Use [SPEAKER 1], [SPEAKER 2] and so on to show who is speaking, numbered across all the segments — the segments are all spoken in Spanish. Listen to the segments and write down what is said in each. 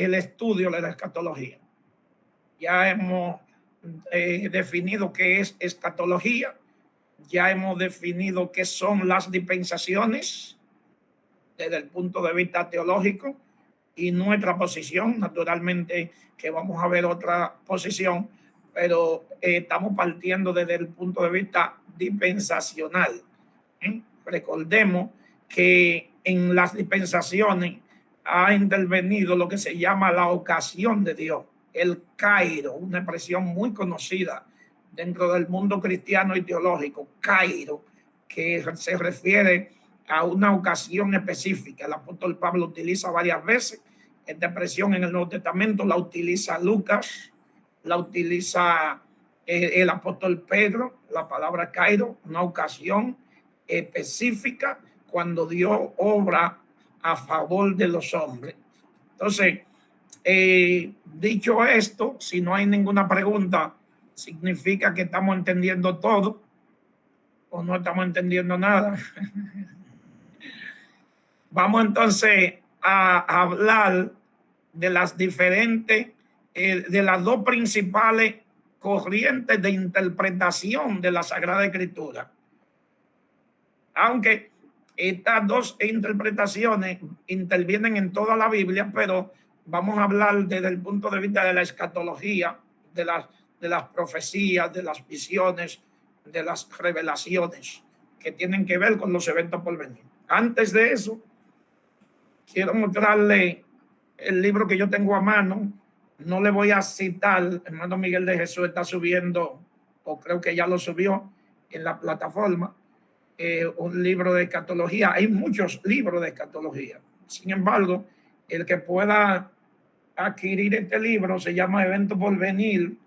[SPEAKER 1] el estudio de la escatología. Ya hemos definido qué es escatología, ya hemos definido qué son las dispensaciones desde el punto de vista teológico y nuestra posición. Naturalmente que vamos a ver otra posición, pero estamos partiendo desde el punto de vista dispensacional. Recordemos que en las dispensaciones ha intervenido lo que se llama la ocasión de Dios, el Cairo, una expresión muy conocida dentro del mundo cristiano y teológico, Cairo, que se refiere a una ocasión específica. El apóstol Pablo utiliza varias veces esta expresión en el Nuevo Testamento, la utiliza Lucas, la utiliza el apóstol Pedro, la palabra Cairo, una ocasión específica cuando Dios obra a favor de los hombres. Entonces, dicho esto, si no hay ninguna pregunta, significa que estamos entendiendo todo o no estamos entendiendo nada. Vamos entonces a hablar de las diferentes, de las dos principales corrientes de interpretación de la Sagrada Escritura. Aunque estas dos interpretaciones intervienen en toda la Biblia, pero vamos a hablar desde el punto de vista de la escatología, de las profecías, de las visiones, de las revelaciones que tienen que ver con los eventos por venir. Antes de eso, quiero mostrarle el libro que yo tengo a mano. No le voy a citar, hermano Miguel de Jesús está subiendo, o creo que ya lo subió en la plataforma, un libro de escatología. Hay muchos libros de escatología. Sin embargo, el que pueda adquirir este libro se llama Evento por Venir,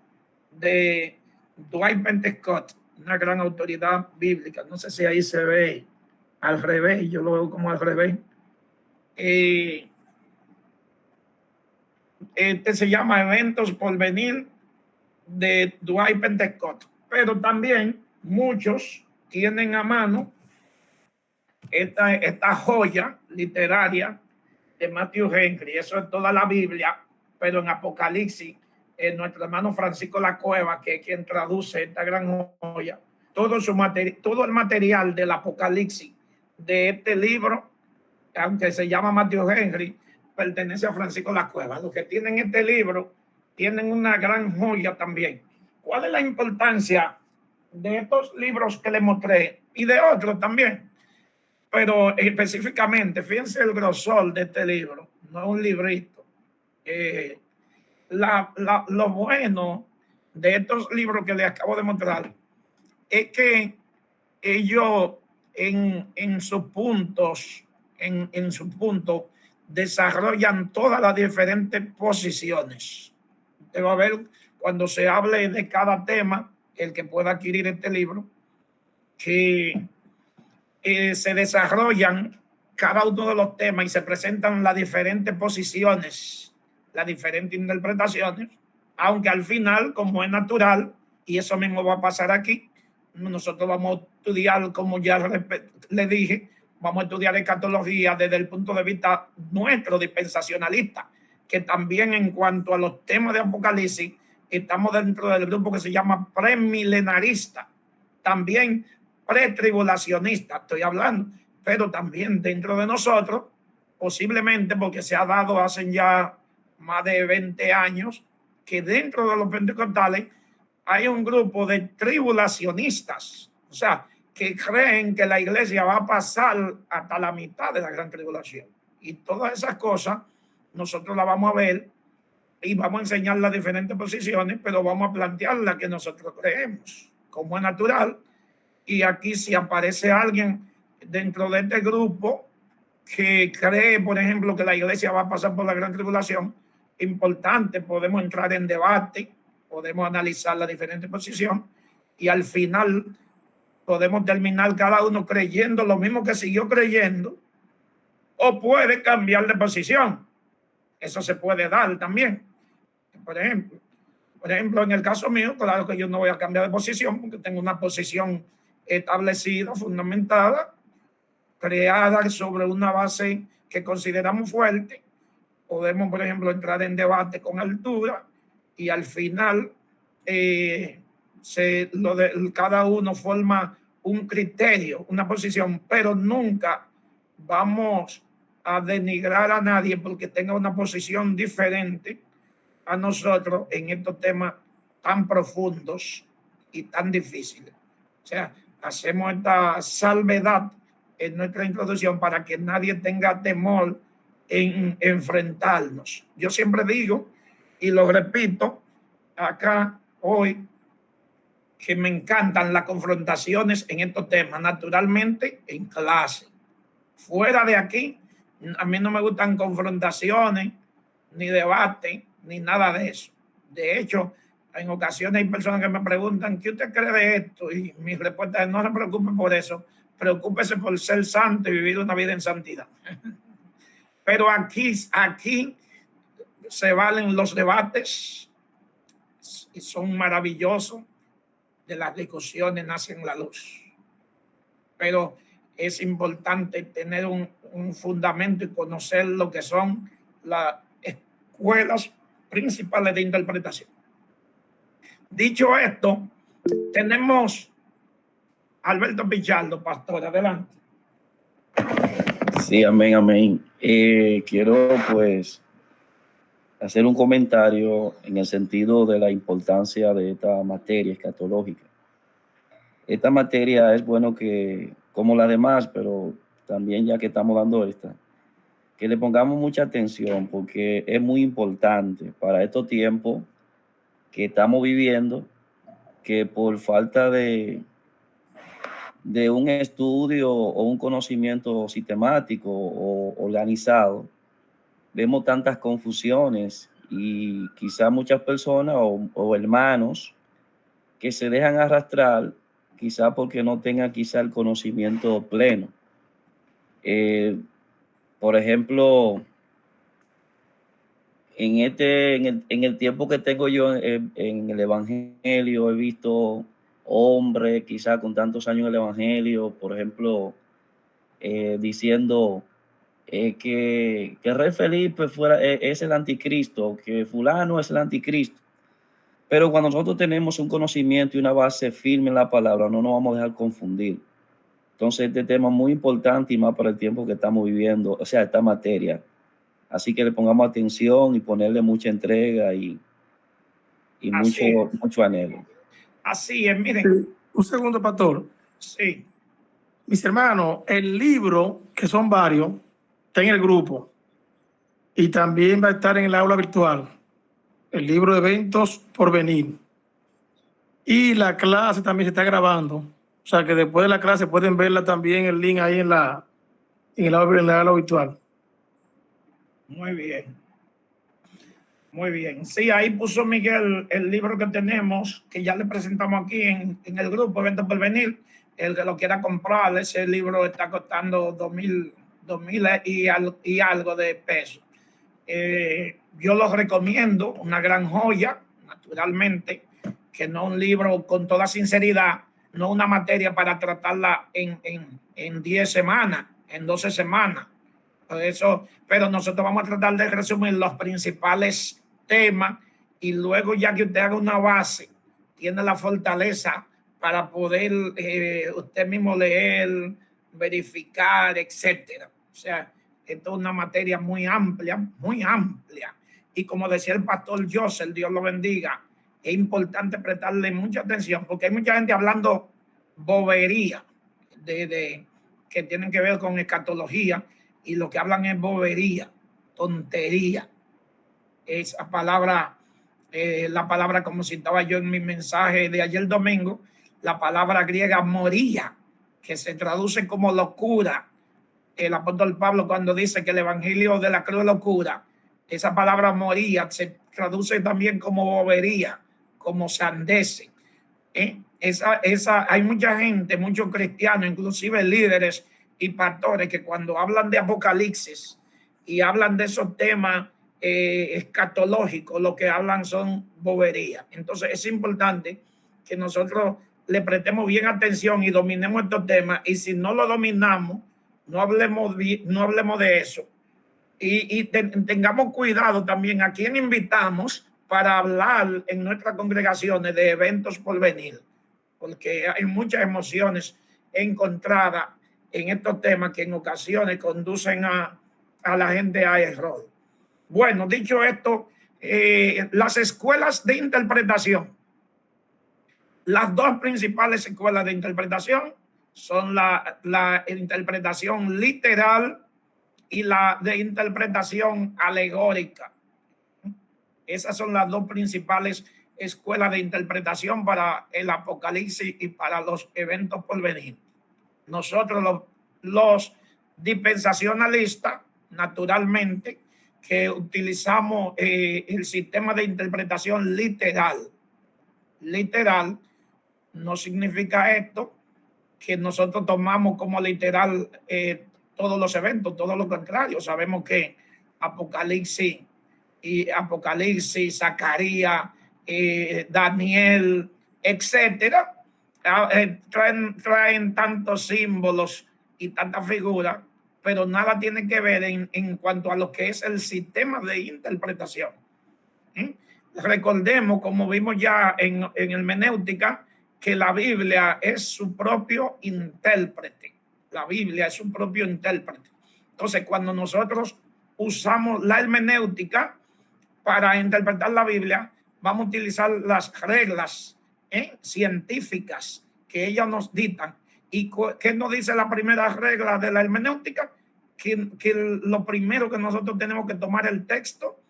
[SPEAKER 1] de Dwight Pentecost, una gran autoridad bíblica. No sé si ahí se ve al revés, yo lo veo como al revés. Este se llama Eventos por Venir, de Dwight Pentecost. Pero también muchos tienen a mano esta joya literaria de Matthew Henry. Eso es toda la Biblia, pero en Apocalipsis, nuestro hermano Francisco La Cueva, que es quien traduce esta gran joya, todo el material del Apocalipsis de este libro, aunque se llama Matthew Henry, pertenece a Francisco La Cueva. Los que tienen este libro tienen una gran joya también. ¿Cuál es la importancia de estos libros que les mostré y de otros también? Pero específicamente, fíjense el grosor de este libro, no es un librito. Lo bueno de estos libros que les acabo de mostrar es que ellos en sus puntos, en su punto, desarrollan todas las diferentes posiciones. Usted va a ver cuando se hable de cada tema, el que pueda adquirir este libro, que se desarrollan cada uno de los temas y se presentan las diferentes posiciones, las diferentes interpretaciones, aunque al final, como es natural, y eso mismo va a pasar aquí, nosotros vamos a estudiar, como ya le dije, vamos a estudiar escatología desde el punto de vista nuestro, dispensacionalista, que también en cuanto a los temas de Apocalipsis, estamos dentro del grupo que se llama premilenarista, también pretribulacionista, estoy hablando, pero también dentro de nosotros, posiblemente porque se ha dado hace ya más de 20 años, que dentro de los pentecostales hay un grupo de tribulacionistas, o sea, que creen que la iglesia va a pasar hasta la mitad de la gran tribulación. Y todas esas cosas nosotros las vamos a ver y vamos a enseñar las diferentes posiciones, pero vamos a plantear la que nosotros creemos, como es natural. Y aquí si aparece alguien dentro de este grupo que cree, por ejemplo, que la iglesia va a pasar por la gran tribulación, importante, podemos entrar en debate, podemos analizar la diferente posición y al final podemos terminar cada uno creyendo lo mismo que siguió creyendo, o puede cambiar de posición. Eso se puede dar también. Por ejemplo, en el caso mío, claro que yo no voy a cambiar de posición porque tengo una posición establecida, fundamentada, creada sobre una base que consideramos fuerte, podemos, por ejemplo, entrar en debate con altura y al final cada uno forma un criterio, una posición, pero nunca vamos a denigrar a nadie porque tenga una posición diferente a nosotros en estos temas tan profundos y tan difíciles. O sea, hacemos esta salvedad en nuestra introducción para que nadie tenga temor en enfrentarnos. Yo siempre digo, y lo repito acá hoy, que me encantan las confrontaciones en estos temas, naturalmente en clase. Fuera de aquí, a mí no me gustan confrontaciones, ni debate, ni nada de eso. De hecho, en ocasiones hay personas que me preguntan, ¿qué usted cree de esto? Y mi respuesta es, no se preocupe por eso, preocúpese por ser santo y vivir una vida en santidad. Pero aquí se valen los debates y son maravillosos. De las discusiones nacen la luz. Pero es importante tener un fundamento y conocer lo que son las escuelas principales de interpretación. Dicho esto, tenemos a Alberto Pichardo, pastor, adelante.
[SPEAKER 2] Sí, amén, amén. Quiero pues hacer un comentario en el sentido de la importancia de esta materia escatológica. Esta materia es bueno que, como la demás, pero también ya que estamos dando esta, que le pongamos mucha atención porque es muy importante para estos tiempos que estamos viviendo, que por falta de un estudio o un conocimiento sistemático o organizado, vemos tantas confusiones y quizá muchas personas o hermanos que se dejan arrastrar, quizá porque no tengan quizá el conocimiento pleno. Por ejemplo, en el tiempo que tengo yo en el Evangelio, he visto hombres quizá con tantos años en el Evangelio, por ejemplo, diciendo que el rey Felipe es el anticristo, que fulano es el anticristo. Pero cuando nosotros tenemos un conocimiento y una base firme en la palabra, no nos vamos a dejar confundir. Entonces, este tema es muy importante y más para el tiempo que estamos viviendo, o sea, esta materia. Así que le pongamos atención y ponerle mucha entrega y mucho anhelo.
[SPEAKER 1] Así es, miren.
[SPEAKER 3] Sí. Un segundo, pastor.
[SPEAKER 1] Sí.
[SPEAKER 3] Mis hermanos, el libro, que son varios, está en el grupo y también va a estar en el aula virtual. El libro de eventos por venir. Y la clase también se está grabando. O sea que después de la clase pueden verla también el link ahí en el aula virtual.
[SPEAKER 1] Muy bien. Muy bien. Sí, ahí puso Miguel el libro que tenemos, que ya le presentamos aquí en el grupo Eventos por Venir. El que lo quiera comprar, ese libro está costando 2,000 y algo de pesos. Yo lo recomiendo, una gran joya, naturalmente, que no un libro con toda sinceridad, no una materia para tratarla en 10 semanas, en 12 semanas. Eso, pero nosotros vamos a tratar de resumir los principales temas y luego ya que usted haga una base, tiene la fortaleza para poder usted mismo leer, verificar, etcétera. O sea, esto es una materia muy amplia, muy amplia. Y como decía el pastor Joseph, Dios lo bendiga, es importante prestarle mucha atención porque hay mucha gente hablando bobería que tienen que ver con escatología y lo que hablan es bobería, tontería. Esa palabra, la palabra, como citaba yo en mi mensaje de ayer domingo, la palabra griega moría, que se traduce como locura. El apóstol Pablo cuando dice que el evangelio de la cruz es locura, esa palabra moría se traduce también como bobería, como sandece. Hay mucha gente, muchos cristianos, inclusive líderes y pastores que cuando hablan de Apocalipsis y hablan de esos temas escatológicos, lo que hablan son boberías. Entonces es importante que nosotros le prestemos bien atención y dominemos estos temas, y si no lo dominamos, no hablemos de eso. tengamos cuidado también a quién invitamos para hablar en nuestras congregaciones de eventos por venir, porque hay muchas emociones encontradas en estos temas que en ocasiones conducen a la gente a error. Bueno, dicho esto, las escuelas de interpretación. Las dos principales escuelas de interpretación son la interpretación literal y la de interpretación alegórica. Esas son las dos principales escuelas de interpretación para el Apocalipsis y para los eventos por venir. Nosotros los dispensacionalistas, naturalmente, que utilizamos el sistema de interpretación literal. Literal no significa esto que nosotros tomamos como literal todos los eventos, todo lo contrario. Sabemos que Apocalipsis, Zacarías, Daniel, etcétera, traen tantos símbolos y tantas figuras, pero nada tiene que ver en cuanto a lo que es el sistema de interpretación. Recordemos, como vimos ya en hermenéutica, que la Biblia es su propio intérprete. La Biblia es su propio intérprete. Entonces, cuando nosotros usamos la hermenéutica para interpretar la Biblia, vamos a utilizar las reglas científicas que ellas nos dictan. ¿Y qué nos dice la primera regla de la hermenéutica? Que lo primero que nosotros tenemos que tomar el texto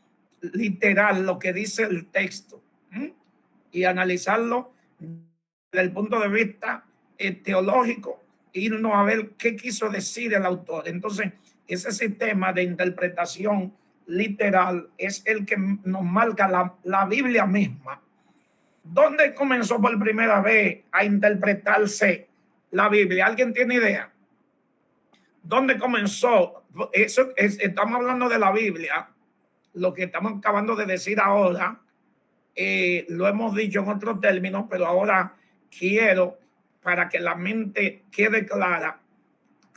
[SPEAKER 1] literal, lo que dice el texto, y analizarlo desde el punto de vista teológico, irnos a ver qué quiso decir el autor. Entonces, ese sistema de interpretación literal es el que nos marca la Biblia misma. ¿Dónde comenzó por primera vez a interpretarse la Biblia? ¿Alguien tiene idea? ¿Dónde comenzó? Estamos hablando de la Biblia. Lo que estamos acabando de decir ahora, lo hemos dicho en otros términos, pero ahora quiero, para que la mente quede clara,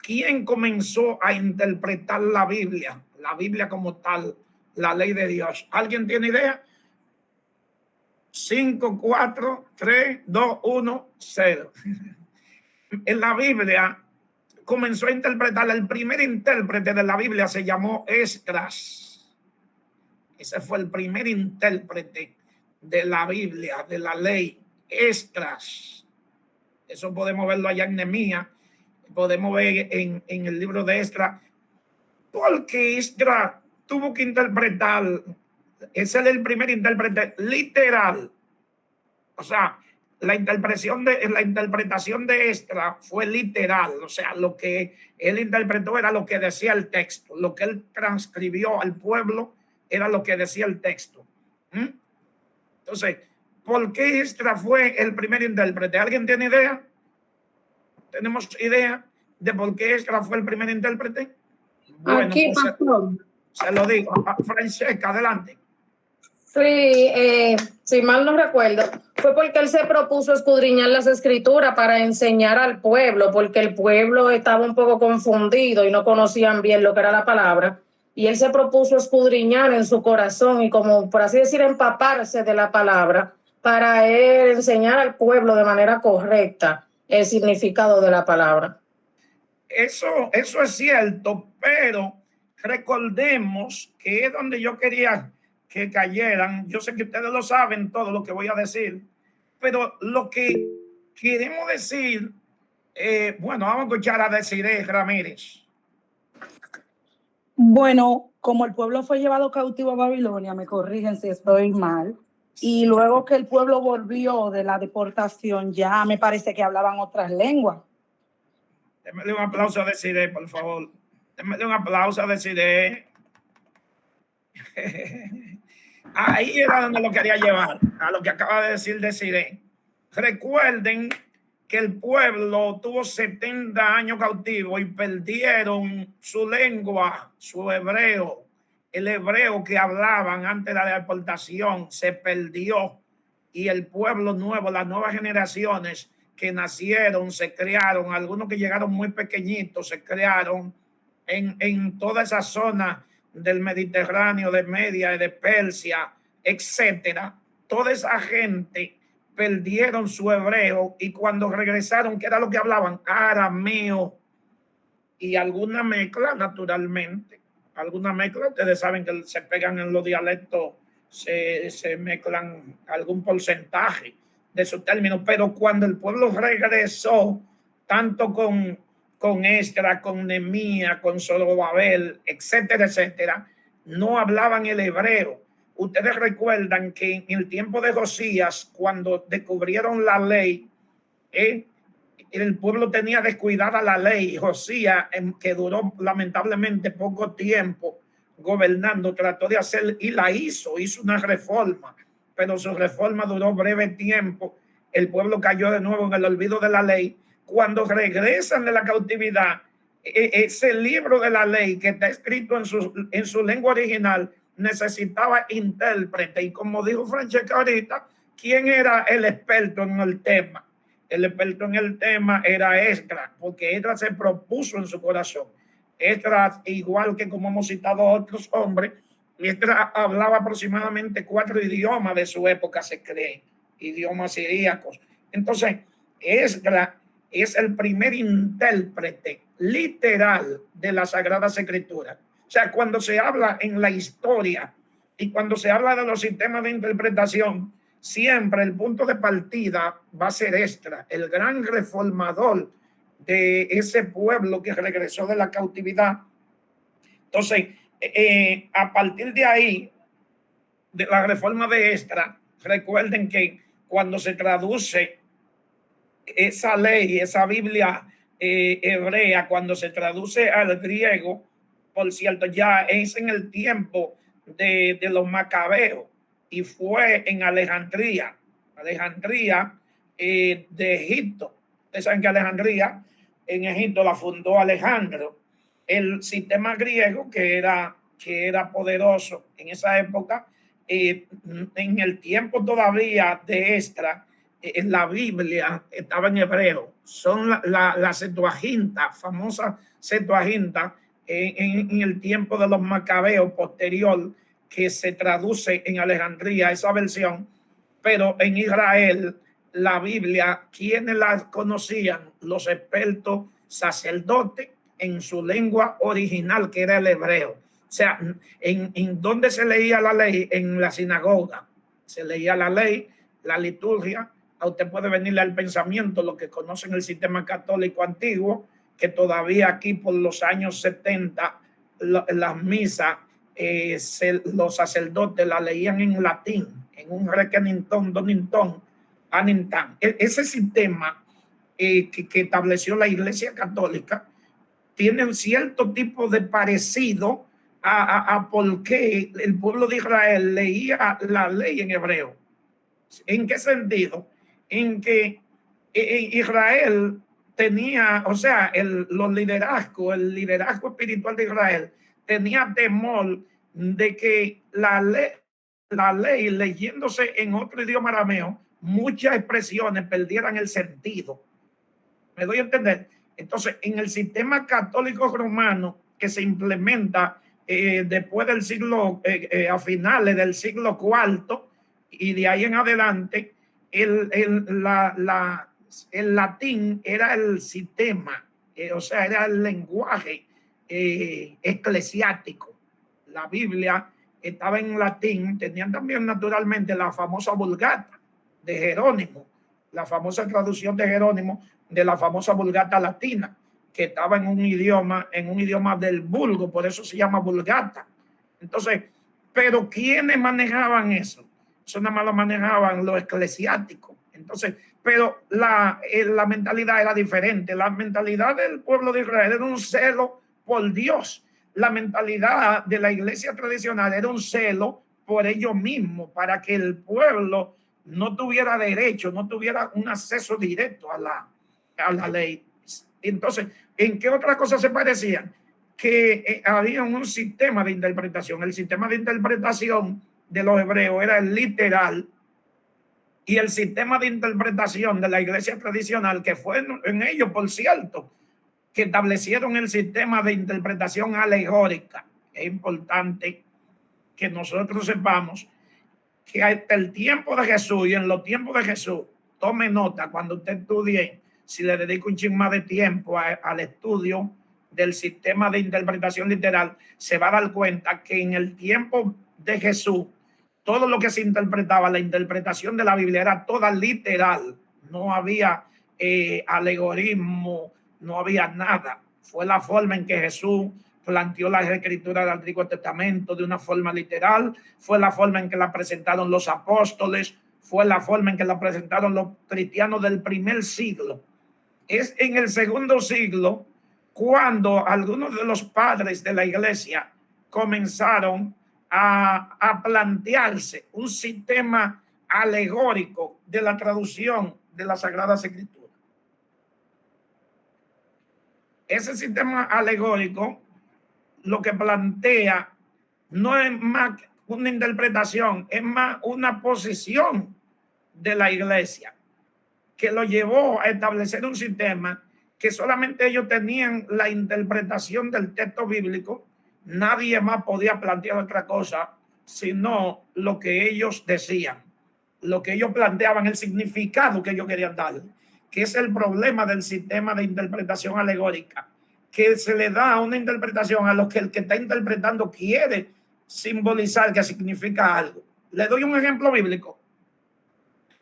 [SPEAKER 1] ¿quién comenzó a interpretar la Biblia? La Biblia como tal, la ley de Dios. ¿Alguien tiene idea? 5, 4, 3, 2, 1, 0. En la Biblia comenzó a interpretar, el primer intérprete de la Biblia se llamó Esdras. Ese fue el primer intérprete de la Biblia, de la ley, Esdras. Eso podemos verlo allá en Nehemías, podemos ver en el libro de Esdras, porque Esdras tuvo que interpretar, ese es el primer intérprete literal. O sea, la interpretación de Esdras fue literal, o sea, lo que él interpretó era lo que decía el texto, lo que él transcribió al pueblo era lo que decía el texto. Entonces, ¿por qué Esdras fue el primer intérprete? ¿Alguien tiene idea? ¿Tenemos idea de por qué Esdras fue el primer intérprete? Bueno,
[SPEAKER 4] aquí,
[SPEAKER 1] pues
[SPEAKER 4] pastor.
[SPEAKER 1] se lo digo. Francesca, adelante.
[SPEAKER 4] Sí, si mal no recuerdo, fue porque él se propuso escudriñar las escrituras para enseñar al pueblo, porque el pueblo estaba un poco confundido y no conocían bien lo que era la palabra. Y él se propuso escudriñar en su corazón y, como por así decir, empaparse de la palabra para él enseñar al pueblo de manera correcta el significado de la palabra.
[SPEAKER 1] Eso es cierto, pero recordemos que es donde yo quería que cayeran. Yo sé que ustedes lo saben todo lo que voy a decir, pero lo que queremos decir, bueno, vamos a escuchar a Desiree Ramírez.
[SPEAKER 5] Bueno, como el pueblo fue llevado cautivo a Babilonia, me corrigen si estoy mal, y luego que el pueblo volvió de la deportación, ya me parece que hablaban otras lenguas.
[SPEAKER 1] Démele un aplauso a Desiree, por favor. Démele un aplauso a Desiree. Ahí era donde lo quería llevar, a lo que acaba de decir Desiree. Recuerden que el pueblo tuvo 70 años cautivo y perdieron su lengua, su hebreo. El hebreo que hablaban antes de la deportación se perdió, y el pueblo nuevo, las nuevas generaciones que nacieron, se crearon, algunos que llegaron muy pequeñitos, se crearon en toda esa zona del Mediterráneo, de Media y de Persia, etcétera, toda esa gente perdieron su hebreo y cuando regresaron, ¿qué era lo que hablaban? Arameo y alguna mezcla, naturalmente. Alguna mezcla, ustedes saben que se pegan en los dialectos, se mezclan algún porcentaje de sus términos, pero cuando el pueblo regresó, tanto con Esdras, con Nehemías, con Zorobabel, etcétera, etcétera, no hablaban el hebreo. Ustedes recuerdan que en el tiempo de Josías, cuando descubrieron la ley, el pueblo tenía descuidada la ley. Josías, que duró lamentablemente poco tiempo gobernando, trató de hacer y la hizo una reforma, pero su reforma duró breve tiempo. El pueblo cayó de nuevo en el olvido de la ley. Cuando regresan de la cautividad, ese libro de la ley que está escrito en su lengua original necesitaba intérprete. Y como dijo Francesca ahorita, ¿quién era el experto en el tema? El experto en el tema era Esdras, porque Esdras se propuso en su corazón. Esdras, igual que como hemos citado a otros hombres, Esdras hablaba aproximadamente 4 idiomas de su época, se cree, idiomas siríacos. Entonces, Esdras es el primer intérprete literal de las Sagradas Escrituras. O sea, cuando se habla en la historia y cuando se habla de los sistemas de interpretación, siempre el punto de partida va a ser Esdras, el gran reformador de ese pueblo que regresó de la cautividad. Entonces, a partir de ahí, de la reforma de Esdras, recuerden que cuando se traduce esa ley, esa Biblia hebrea, cuando se traduce al griego, por cierto, ya es en el tiempo de los macabeos y fue en Alejandría de Egipto. Ustedes saben que Alejandría en Egipto la fundó Alejandro. El sistema griego que era poderoso en esa época, en el tiempo todavía de Esdras, en la Biblia estaba en hebreo. Son la Septuaginta, famosa Septuaginta, en el tiempo de los macabeos posterior, que se traduce en Alejandría, esa versión, pero en Israel, la Biblia, ¿quiénes la conocían? Los expertos sacerdotes en su lengua original, que era el hebreo. O sea, ¿en dónde se leía la ley? En la sinagoga. Se leía la ley, la liturgia. A usted puede venirle al pensamiento lo que conocen el sistema católico antiguo, que todavía aquí por los años 70 las misas, los sacerdotes la leían en latín, en un requenintón, donintón, anintán. Ese sistema que estableció la Iglesia Católica tiene un cierto tipo de parecido a por qué el pueblo de Israel leía la ley en hebreo. ¿En qué sentido? En que Israel tenía, o sea, el liderazgo espiritual de Israel tenía temor de que la ley leyéndose en otro idioma arameo, muchas expresiones perdieran el sentido. ¿Me doy a entender? Entonces, en el sistema católico romano que se implementa después del siglo, a finales del siglo IV y de ahí en adelante, el latín era el sistema, o sea, era el lenguaje eclesiástico. La Biblia estaba en latín, tenían también naturalmente la famosa Vulgata de Jerónimo, la famosa traducción de Jerónimo de la famosa Vulgata latina, que estaba en un idioma del vulgo, por eso se llama Vulgata. Entonces, pero ¿quiénes manejaban eso? Eso nada más lo manejaban los eclesiásticos. Entonces, pero la mentalidad era diferente. La mentalidad del pueblo de Israel era un celo por Dios. La mentalidad de la iglesia tradicional era un celo por ellos mismos, para que el pueblo no tuviera derecho, no tuviera un acceso directo a la ley. Entonces, ¿en qué otras cosas se parecían? Que había un sistema de interpretación. El sistema de interpretación de los hebreos era el literal, y el sistema de interpretación de la iglesia tradicional, que fue en ellos, por cierto, que establecieron el sistema de interpretación alegórica. es importante que nosotros sepamos que hasta el tiempo de Jesús y en los tiempos de Jesús, tome nota cuando usted estudie, si le dedica un chin más de tiempo al estudio del sistema de interpretación literal, se va a dar cuenta que en el tiempo de Jesús, todo lo que se interpretaba, la interpretación de la Biblia era toda literal, no había alegorismo, no había nada. Fue la forma en que Jesús planteó las escrituras del Antiguo Testamento de una forma literal, fue la forma en que la presentaron los apóstoles, fue la forma en que la presentaron los cristianos del primer siglo. Es en el segundo siglo cuando algunos de los padres de la iglesia comenzaron a plantearse un sistema alegórico de la traducción de las Sagradas Escrituras. Ese sistema alegórico lo que plantea no es más una interpretación, es más una posición de la iglesia que lo llevó a establecer un sistema que solamente ellos tenían la interpretación del texto bíblico, nadie más podía plantear otra cosa sino lo que ellos decían, lo que ellos planteaban, el significado que ellos querían dar, que es el problema del sistema de interpretación alegórica, que se le da una interpretación a lo que el que está interpretando quiere simbolizar, que significa algo. Le doy un ejemplo bíblico.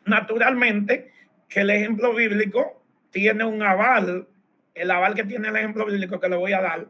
[SPEAKER 1] Naturalmente que el ejemplo bíblico tiene un aval. El aval que tiene el ejemplo bíblico que le voy a dar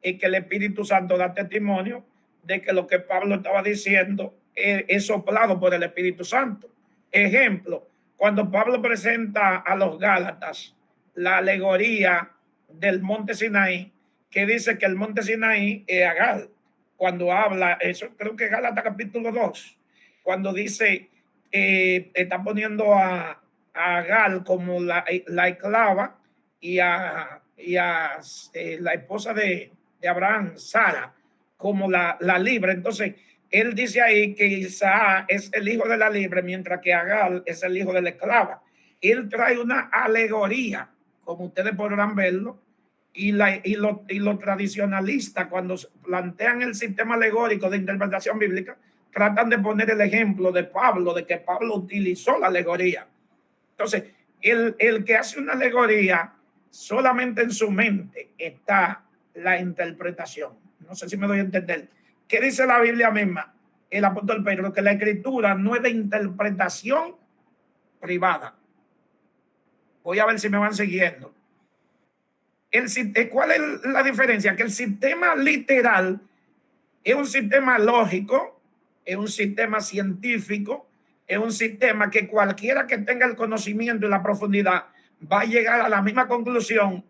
[SPEAKER 1] es que el Espíritu Santo da testimonio de que lo que Pablo estaba diciendo es soplado por el Espíritu Santo. Ejemplo, cuando Pablo presenta a los Gálatas la alegoría del monte Sinaí, que dice que el monte Sinaí es Agar. Cuando habla, eso creo que Gálatas capítulo 2, cuando dice, está poniendo a Agar como la esclava y a la esposa de Abraham, Sara, como la libre. Entonces, él dice ahí que Isaac es el hijo de la libre, mientras que Agar es el hijo de la esclava. Él trae una alegoría, como ustedes podrán verlo, y los tradicionalistas, cuando plantean el sistema alegórico de interpretación bíblica, tratan de poner el ejemplo de Pablo, de que Pablo utilizó la alegoría. Entonces, el que hace una alegoría, solamente en su mente está la interpretación. No sé si me doy a entender. ¿Qué dice la Biblia misma? El apóstol Pedro, que la escritura no es de interpretación privada. Voy a ver si me van siguiendo. ¿Cuál es la diferencia? Que el sistema literal es un sistema lógico, es un sistema científico, es un sistema que cualquiera que tenga el conocimiento y la profundidad va a llegar a la misma conclusión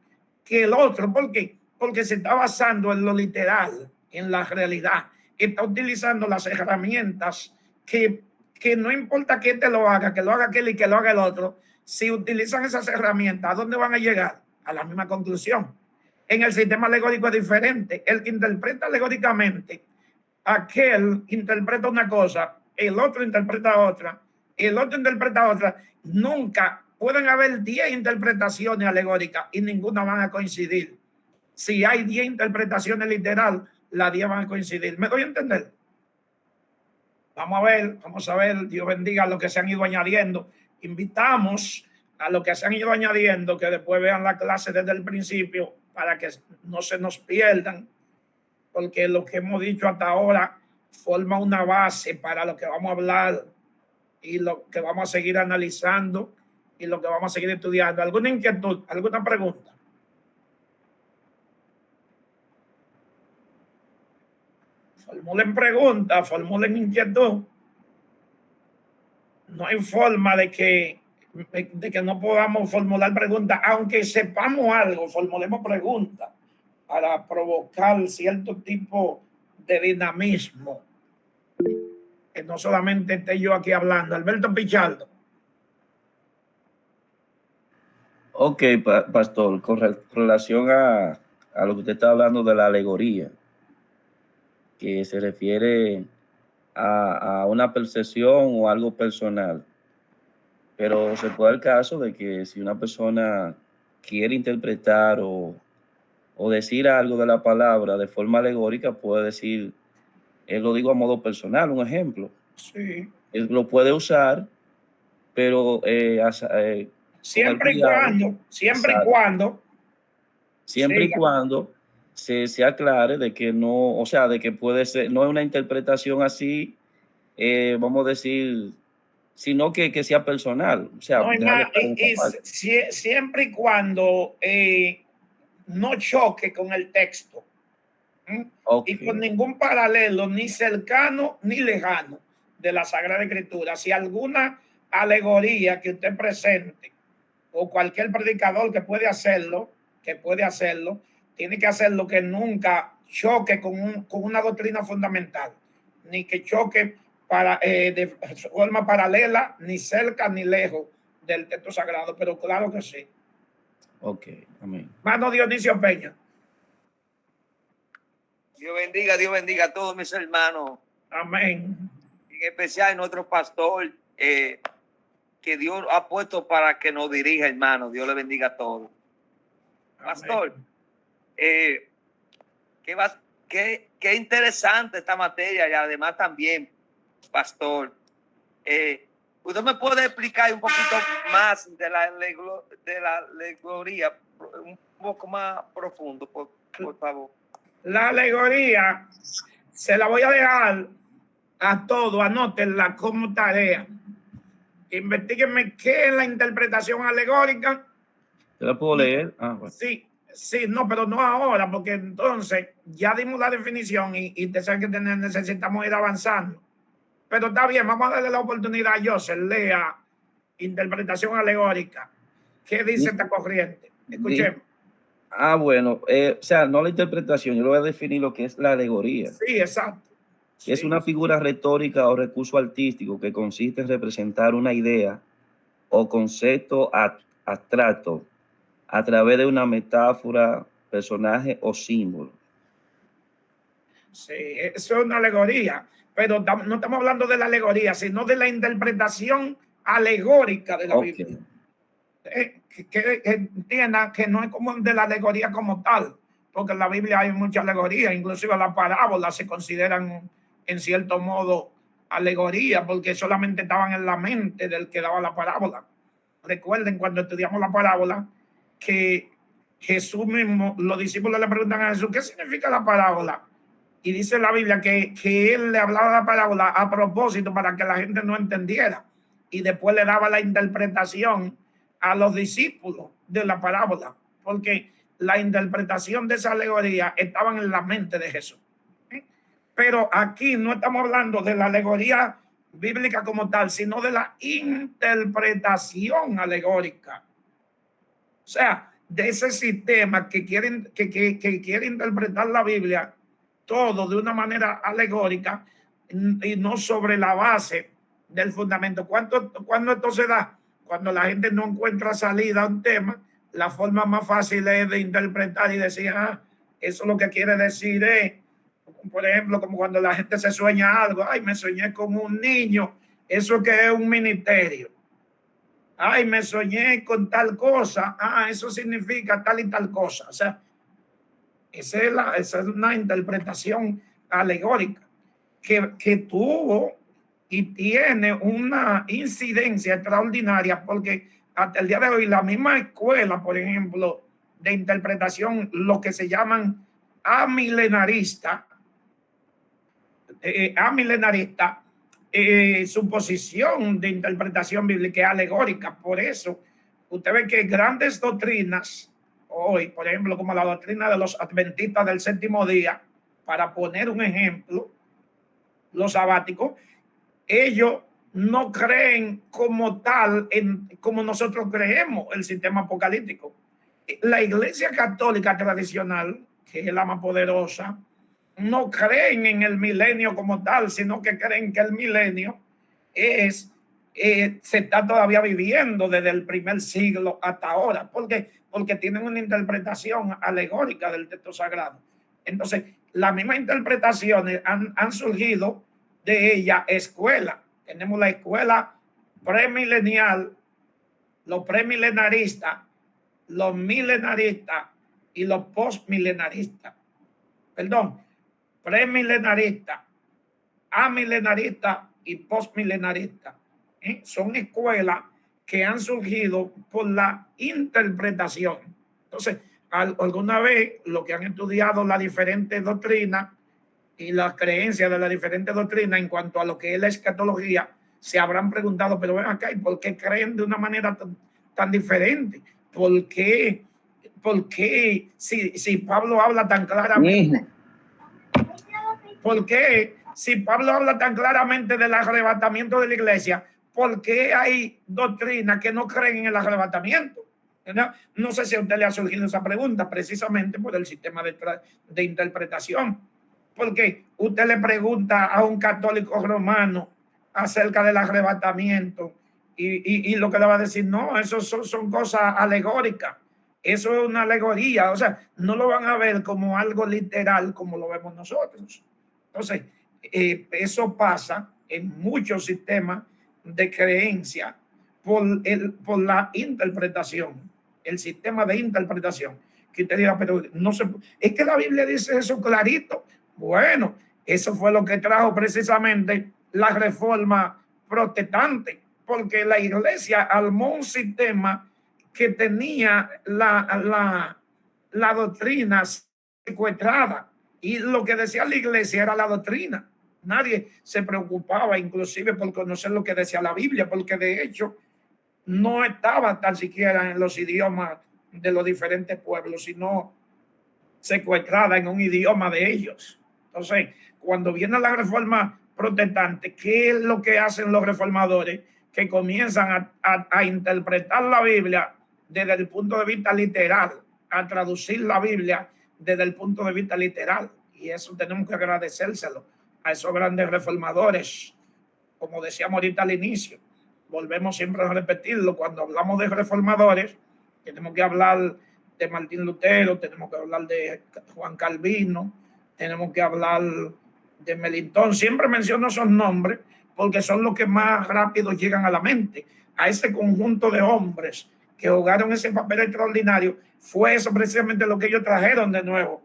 [SPEAKER 1] que el otro. ¿Por qué? Porque se está basando en lo literal, en la realidad. Está utilizando las herramientas que no importa que te lo haga, que lo haga aquel y que lo haga el otro. Si utilizan esas herramientas, ¿a dónde van a llegar? A la misma conclusión. En el sistema alegórico es diferente. El que interpreta alegóricamente, aquel interpreta una cosa, el otro interpreta otra, el otro interpreta otra. Nunca pueden haber 10 interpretaciones alegóricas y ninguna van a coincidir. Si hay 10 interpretaciones literal, las 10 van a coincidir. ¿Me doy a entender? Vamos a ver, Dios bendiga a los que se han ido añadiendo. Invitamos a los que se han ido añadiendo que después vean la clase desde el principio para que no se nos pierdan, porque lo que hemos dicho hasta ahora forma una base para lo que vamos a hablar y lo que vamos a seguir analizando y lo que vamos a seguir estudiando. ¿Alguna inquietud? ¿Alguna pregunta? Formulen preguntas, formulen inquietud. No hay forma de que no podamos formular preguntas, aunque sepamos algo, formulemos preguntas para provocar cierto tipo de dinamismo. Que no solamente esté yo aquí hablando. Alberto Pichardo.
[SPEAKER 2] Ok, pastor, con relación a lo que usted está hablando de la alegoría, que se refiere a una percepción o algo personal. Pero se puede dar el caso de que si una persona quiere interpretar o o decir algo de la palabra de forma alegórica, puede decir, lo digo a modo personal, un ejemplo.
[SPEAKER 1] Sí.
[SPEAKER 2] Él lo puede usar, pero
[SPEAKER 1] Siempre y
[SPEAKER 2] cuidado.
[SPEAKER 1] cuando, siempre y
[SPEAKER 2] Exacto.
[SPEAKER 1] cuando,
[SPEAKER 2] Siempre y
[SPEAKER 1] siga.
[SPEAKER 2] cuando se aclare de que no, o sea, de que puede ser, no es una interpretación así, vamos a decir, sino que sea personal. O sea,
[SPEAKER 1] No hay
[SPEAKER 2] dejar de
[SPEAKER 1] más,
[SPEAKER 2] estar en esa parte.
[SPEAKER 1] siempre y cuando no choque con el texto. ¿Mm?
[SPEAKER 2] Ok,
[SPEAKER 1] Y con ningún paralelo, ni cercano ni lejano de la Sagrada Escritura. Si alguna alegoría que usted presente o cualquier predicador que puede hacerlo, tiene que hacerlo que nunca choque con una doctrina fundamental, ni que choque de forma paralela, ni cerca ni lejos del texto sagrado, pero claro que sí.
[SPEAKER 2] ok, amén.
[SPEAKER 1] Mano Dionisio Peña.
[SPEAKER 6] Dios bendiga a todos mis hermanos,
[SPEAKER 1] Amén.
[SPEAKER 6] en especial nuestro pastor que Dios ha puesto para que nos dirija, hermano. Dios le bendiga a todos. Pastor, qué interesante esta materia y además también, pastor, ¿usted me puede explicar un poquito más de la alegoría, un poco más profundo, por favor?
[SPEAKER 1] La alegoría se la voy a dejar a todos, anótenla como tarea. Investíguenme qué es la interpretación alegórica.
[SPEAKER 2] ¿Te la puedo leer? Ah, bueno.
[SPEAKER 1] Sí, sí, no, pero no ahora, porque entonces ya dimos la definición y te saben que necesitamos ir avanzando. Pero está bien, vamos a darle la oportunidad a Joseph, lea interpretación alegórica. ¿Qué dice esta corriente? Escuchemos.
[SPEAKER 2] Bueno, o sea, no la interpretación, yo le voy a definir lo que es la alegoría.
[SPEAKER 1] Sí, exacto.
[SPEAKER 2] Sí. Es una figura retórica o recurso artístico que consiste en representar una idea o concepto abstracto a través de una metáfora, personaje o símbolo.
[SPEAKER 1] Sí, eso es una alegoría, pero no estamos hablando de la alegoría, sino de la interpretación alegórica de la Biblia. Que entienda que no es como de la alegoría como tal, porque en la Biblia hay mucha alegoría, inclusive las parábolas se consideran en cierto modo alegoría, porque solamente estaban en la mente del que daba la parábola. Recuerden cuando estudiamos la parábola que Jesús mismo, los discípulos le preguntan a Jesús, ¿qué significa la parábola? Y dice la Biblia que él le hablaba la parábola a propósito para que la gente no entendiera, y después le daba la interpretación a los discípulos de la parábola, porque la interpretación de esa alegoría estaban en la mente de Jesús. Pero aquí no estamos hablando de la alegoría bíblica como tal, sino de la interpretación alegórica. O sea, de ese sistema que quiere interpretar la Biblia todo de una manera alegórica y no sobre la base del fundamento. ¿Cuándo esto se da? Cuando la gente no encuentra salida a un tema, la forma más fácil es de interpretar y decir, eso lo que quiere decir es, por ejemplo, como cuando la gente se sueña algo, ay, me soñé con un niño, eso que es un ministerio. Ay, me soñé con tal cosa, eso significa tal y tal cosa. O sea, esa es una interpretación alegórica que tuvo y tiene una incidencia extraordinaria, porque hasta el día de hoy la misma escuela, por ejemplo, de interpretación, lo que se llaman amilenarista, su posición de interpretación bíblica es alegórica. Por eso usted ve que grandes doctrinas hoy, por ejemplo, como la doctrina de los adventistas del séptimo día, para poner un ejemplo, los sabáticos, ellos no creen como tal, como nosotros creemos el sistema apocalíptico. La Iglesia Católica tradicional, que es la más poderosa, no creen en el milenio como tal, sino que creen que el milenio se está todavía viviendo desde el primer siglo hasta ahora. ¿Por qué? Porque tienen una interpretación alegórica del texto sagrado. Entonces, las mismas interpretaciones han surgido de ella escuela. Tenemos la escuela premilenial, los premilenaristas, los milenaristas y los postmilenaristas. Perdón, premilenarista, amilenarista y postmilenarista. Son escuelas que han surgido por la interpretación. Entonces, alguna vez los que han estudiado las diferentes doctrinas y las creencias de las diferentes doctrinas en cuanto a lo que es la escatología, se habrán preguntado, pero ven acá, ¿y por qué creen de una manera tan diferente? ¿Por qué si Pablo habla tan claramente? ¿Por qué si Pablo habla tan claramente del arrebatamiento de la iglesia? ¿Por qué hay doctrinas que no creen en el arrebatamiento? No sé si a usted le ha surgido esa pregunta precisamente por el sistema de interpretación. Porque usted le pregunta a un católico romano acerca del arrebatamiento y lo que le va a decir, no, eso son cosas alegóricas. Eso es una alegoría, o sea, no lo van a ver como algo literal como lo vemos nosotros. Entonces, eso pasa en muchos sistemas de creencia por la interpretación, el sistema de interpretación. Que usted diga, pero no se, es que la Biblia dice eso clarito. Bueno, eso fue lo que trajo precisamente la reforma protestante, porque la iglesia armó un sistema que tenía la doctrina secuestrada, y lo que decía la iglesia era la doctrina. Nadie se preocupaba inclusive por conocer lo que decía la Biblia, porque de hecho no estaba tan siquiera en los idiomas de los diferentes pueblos, sino secuestrada en un idioma de ellos. Entonces, cuando viene la reforma protestante, ¿qué es lo que hacen los reformadores? Que comienzan a interpretar la Biblia desde el punto de vista literal, a traducir la Biblia desde el punto de vista literal. Y eso tenemos que agradecérselo a esos grandes reformadores. Como decíamos ahorita al inicio, volvemos siempre a repetirlo, cuando hablamos de reformadores, tenemos que hablar de Martín Lutero, tenemos que hablar de Juan Calvino, tenemos que hablar de Melitón. Siempre menciono esos nombres porque son los que más rápido llegan a la mente. A ese conjunto de hombres que jugaron ese papel extraordinario, fue eso precisamente lo que ellos trajeron de nuevo.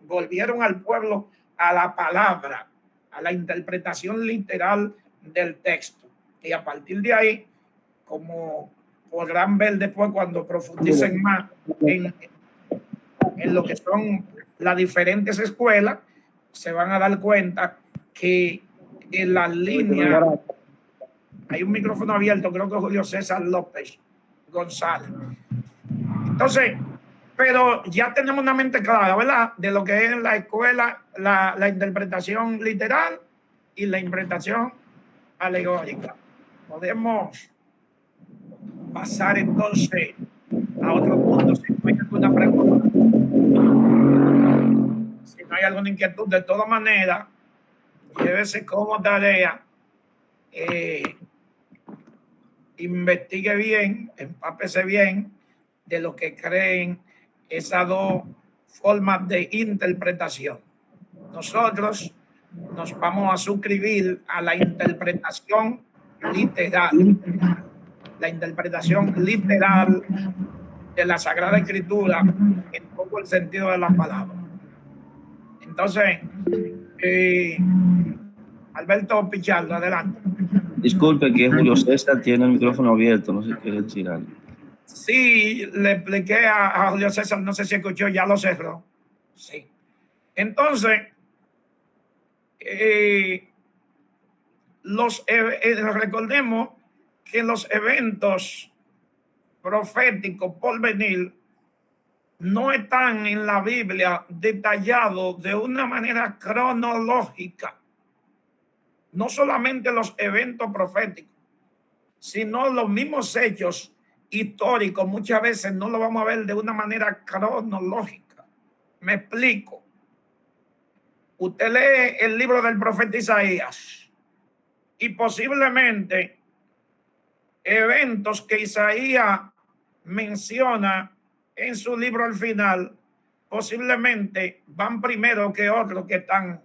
[SPEAKER 1] Volvieron al pueblo a la palabra, a la interpretación literal del texto. Y a partir de ahí, como podrán ver después cuando profundicen más en lo que son las diferentes escuelas, se van a dar cuenta que en la línea hay un micrófono abierto, creo que Julio César López González. Entonces, pero ya tenemos una mente clara, ¿verdad? De lo que es la escuela, la interpretación literal y la interpretación alegórica. Podemos pasar entonces a otro punto si no hay alguna pregunta. Si no hay alguna inquietud, de todas maneras, llévese como tarea, investigue bien, empápese bien de lo que creen esas dos formas de interpretación. Nosotros nos vamos a suscribir a la interpretación literal, la interpretación literal de la Sagrada Escritura en todo el sentido de la palabra. Entonces, Alberto Pichardo, adelante.
[SPEAKER 2] Disculpe que Julio César tiene el micrófono abierto, no sé si quiere decir algo.
[SPEAKER 1] Sí, le expliqué a Julio César, no sé si escuchó, ya lo cerró. Sí. Entonces, recordemos que los eventos proféticos por venir no están en la Biblia detallados de una manera cronológica. No solamente los eventos proféticos, sino los mismos hechos históricos muchas veces no lo vamos a ver de una manera cronológica. Me explico. Usted lee el libro del profeta Isaías y posiblemente eventos que Isaías menciona en su libro al final posiblemente van primero que otros que están,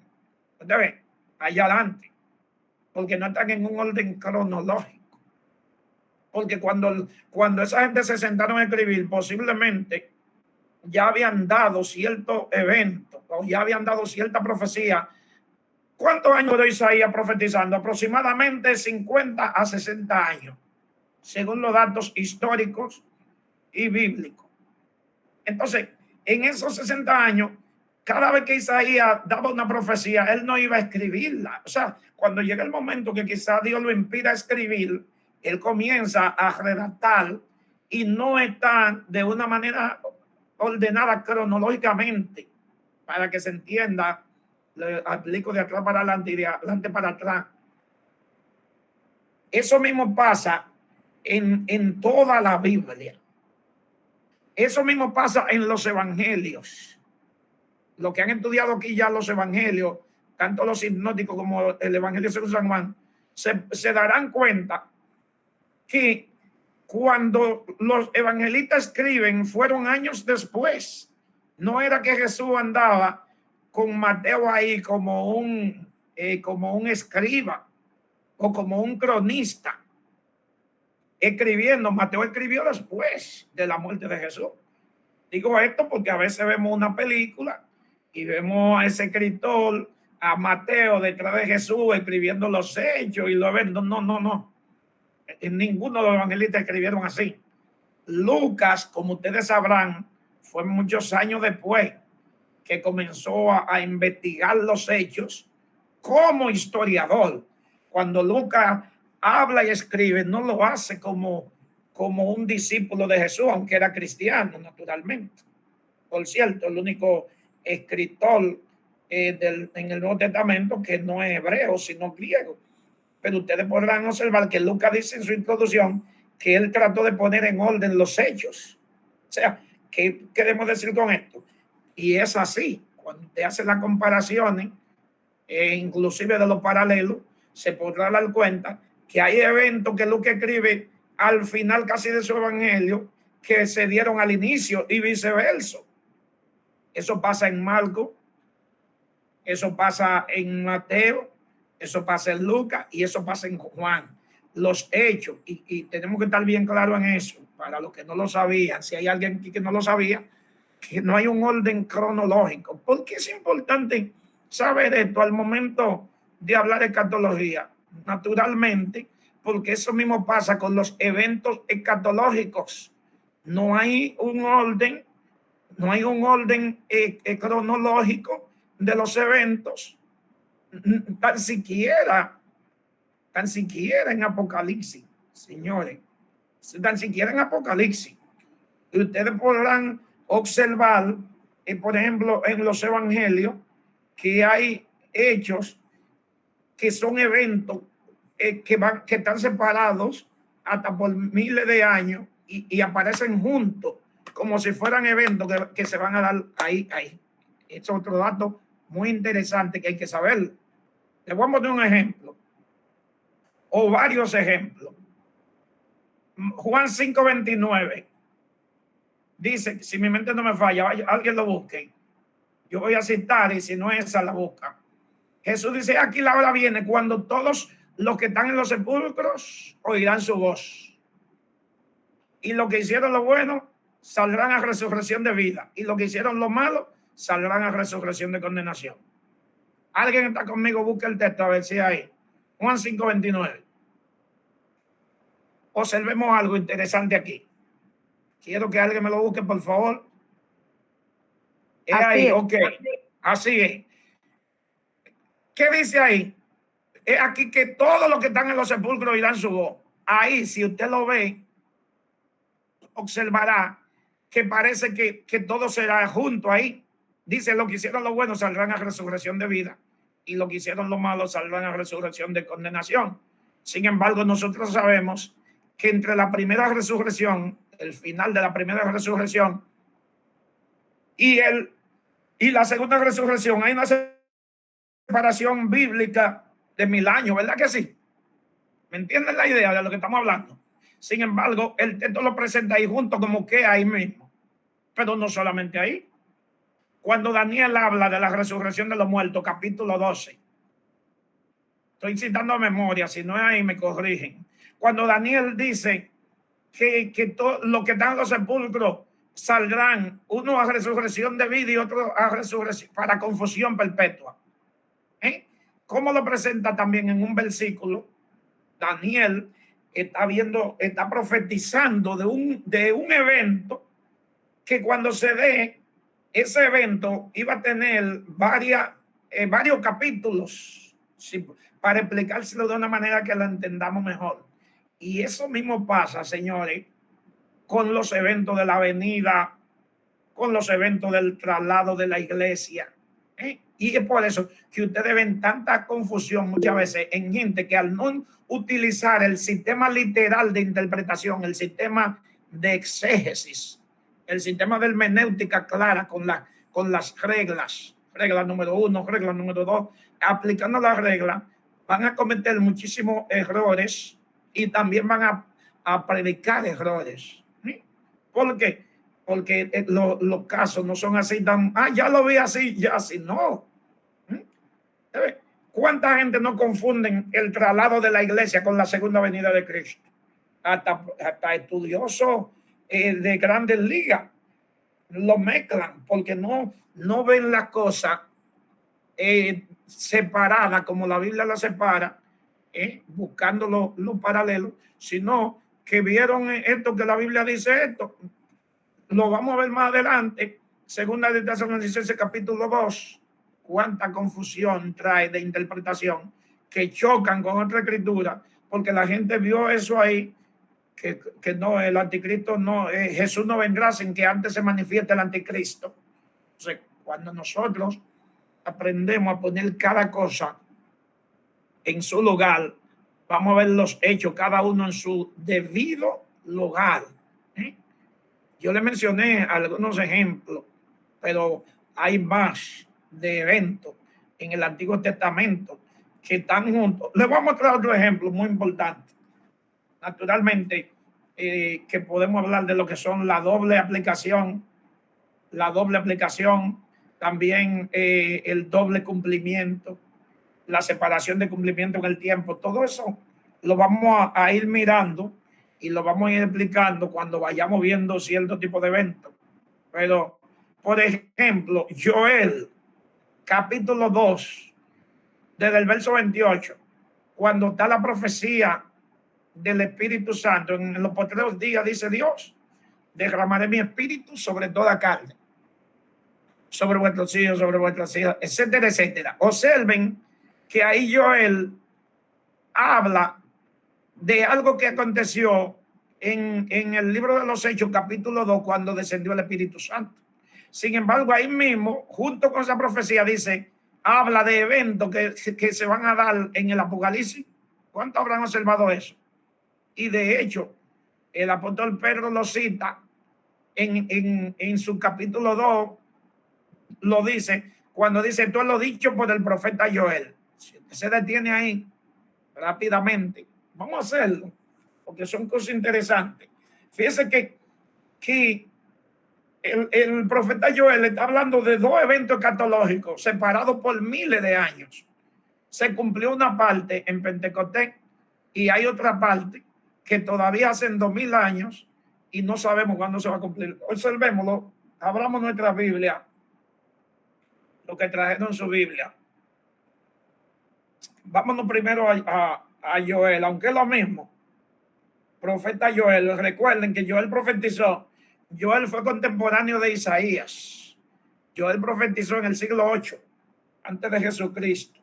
[SPEAKER 1] ¿usted ve?, allá adelante, porque no están en un orden cronológico. Porque cuando esa gente se sentaron a escribir, posiblemente ya habían dado cierto evento o ya habían dado cierta profecía. ¿Cuántos años de Isaías profetizando? Aproximadamente 50 a 60 años, según los datos históricos y bíblicos. Entonces, en esos 60 años, cada vez que Isaías daba una profecía, él no iba a escribirla. O sea, cuando llega el momento que quizá Dios lo impida escribir, él comienza a redactar y no está de una manera ordenada cronológicamente para que se entienda. Le aplico de atrás para adelante y de adelante para atrás. Eso mismo pasa en toda la Biblia. Eso mismo pasa en los evangelios. Lo que han estudiado aquí ya los evangelios, tanto los sinópticos como el evangelio según San Juan, se darán cuenta que cuando los evangelistas escriben fueron años después. No era que Jesús andaba con Mateo ahí como un escriba o como un cronista escribiendo. Mateo escribió después de la muerte de Jesús. Digo esto porque a veces vemos una película y vemos a ese escritor, a Mateo detrás de Jesús escribiendo los hechos y lo ven. No. Ninguno de los evangelistas escribieron así. Lucas, como ustedes sabrán, fue muchos años después que comenzó a investigar los hechos como historiador. Cuando Lucas habla y escribe, no lo hace como un discípulo de Jesús, aunque era cristiano, naturalmente. Por cierto, el único escritor en el Nuevo Testamento que no es hebreo, sino griego. Pero ustedes podrán observar que Lucas dice en su introducción que él trató de poner en orden los hechos. O sea, ¿qué queremos decir con esto? Y es así. Cuando usted hace las comparaciones, inclusive de los paralelos, se podrá dar cuenta que hay eventos que Lucas escribe al final casi de su evangelio que se dieron al inicio y viceversa. Eso pasa en Marcos, eso pasa en Mateo, eso pasa en Lucas y eso pasa en Juan. Los hechos, y tenemos que estar bien claro en eso, para los que no lo sabían, si hay alguien aquí que no lo sabía, que no hay un orden cronológico. ¿Por qué es importante saber esto al momento de hablar de escatología? Naturalmente, porque eso mismo pasa con los eventos escatológicos. No hay un orden, cronológico de los eventos, tan siquiera en Apocalipsis, señores, tan siquiera en Apocalipsis. Y ustedes podrán observar, por ejemplo, en los evangelios, que hay hechos que son eventos que están separados hasta por miles de años y aparecen juntos, como si fueran eventos que se van a dar ahí. Es otro dato muy interesante que hay que saber. Les voy a poner un ejemplo, o varios ejemplos. Juan 5:29 dice, si mi mente no me falla, alguien lo busque. Yo voy a citar y si no es esa la busca. Jesús dice, aquí la hora viene cuando todos los que están en los sepulcros oirán su voz. Y los que hicieron lo bueno saldrán a resurrección de vida. Y los que hicieron lo malo saldrán a resurrección de condenación. Alguien está conmigo, busca el texto a ver si hay. Juan 5:29. Observemos algo interesante aquí. Quiero que alguien me lo busque, por favor. Ahí, ok. Así es. ¿Qué dice ahí? Es aquí que todos los que están en los sepulcros oirán su voz. Ahí, si usted lo ve, observará que parece que todo será junto ahí. Dice, los que hicieron lo bueno saldrán a resurrección de vida y los que hicieron lo malo saldrán a resurrección de condenación. Sin embargo, nosotros sabemos que entre la primera resurrección, el final de la primera resurrección y la segunda resurrección, hay una separación bíblica de 1000 años, ¿verdad que sí? ¿Me entienden la idea de lo que estamos hablando? Sin embargo, el texto lo presenta ahí junto como que ahí mismo. Pero no solamente ahí. Cuando Daniel habla de la resurrección de los muertos, capítulo 12. Estoy citando a memoria, si no es ahí me corrigen. Cuando Daniel dice que todos los que están en los sepulcros saldrán uno a resurrección de vida y otro a resurrección para confusión perpetua. ¿Cómo lo presenta también en un versículo? Daniel está profetizando de un evento que cuando se dé, ese evento iba a tener varios capítulos, sí, para explicárselo de una manera que lo entendamos mejor. Y eso mismo pasa, señores, con los eventos de la venida, con los eventos del traslado de la iglesia. Y es por eso que ustedes ven tanta confusión muchas veces en gente que al no utilizar el sistema literal de interpretación, el sistema de exégesis, el sistema de hermenéutica clara con las reglas, regla número 1, regla número 2, aplicando las reglas, van a cometer muchísimos errores y también van a predicar errores. ¿Por qué? Porque los casos no son así tan, ya lo vi así, ya así, no. ¿Cuánta gente no confunden el traslado de la iglesia con la segunda venida de Cristo? Hasta estudiosos de grandes ligas lo mezclan porque no ven la cosa separada como la Biblia la separa, buscando los paralelos, sino que vieron esto, que la Biblia dice esto. Lo vamos a ver más adelante, segunda de Tesalonicenses capítulo 2, cuánta confusión trae de interpretación, que chocan con otra escritura, porque la gente vio eso ahí, que no, el anticristo no, Jesús no vendrá sin que antes se manifieste el anticristo. Entonces, cuando nosotros aprendemos a poner cada cosa en su lugar, vamos a ver los hechos, cada uno en su debido lugar. Yo le mencioné algunos ejemplos, pero hay más de eventos en el Antiguo Testamento que están juntos. Les voy a mostrar otro ejemplo muy importante. Naturalmente, que podemos hablar de lo que son la doble aplicación, también el doble cumplimiento, la separación de cumplimiento en el tiempo. Todo eso lo vamos a ir mirando y lo vamos a ir explicando cuando vayamos viendo cierto tipo de eventos. Pero, por ejemplo, Joel, capítulo 2, desde el verso 28, cuando está la profecía del Espíritu Santo, en los postreros días, dice Dios, derramaré mi espíritu sobre toda carne, sobre vuestros hijos, sobre vuestras hijas, etcétera, etcétera. Observen que ahí Joel habla de algo que aconteció en el libro de los Hechos, capítulo 2, cuando descendió el Espíritu Santo. Sin embargo, ahí mismo, junto con esa profecía, habla de eventos que se van a dar en el Apocalipsis. ¿Cuántos habrán observado eso? Y de hecho, el apóstol Pedro lo cita en su capítulo 2, lo dice, cuando dice, todo lo dicho por el profeta Joel. Si usted se detiene ahí rápidamente, vamos a hacerlo, porque son cosas interesantes. Fíjese que el profeta Joel está hablando de dos eventos escatológicos separados por miles de años. Se cumplió una parte en Pentecostés y hay otra parte que todavía hacen 2000 años y no sabemos cuándo se va a cumplir. Observémoslo, abramos nuestra Biblia, lo que trajeron su Biblia. Vámonos primero a Joel, aunque es lo mismo. Profeta Joel, recuerden que Joel profetizó. Joel fue contemporáneo de Isaías. Joel profetizó en el siglo 8, antes de Jesucristo.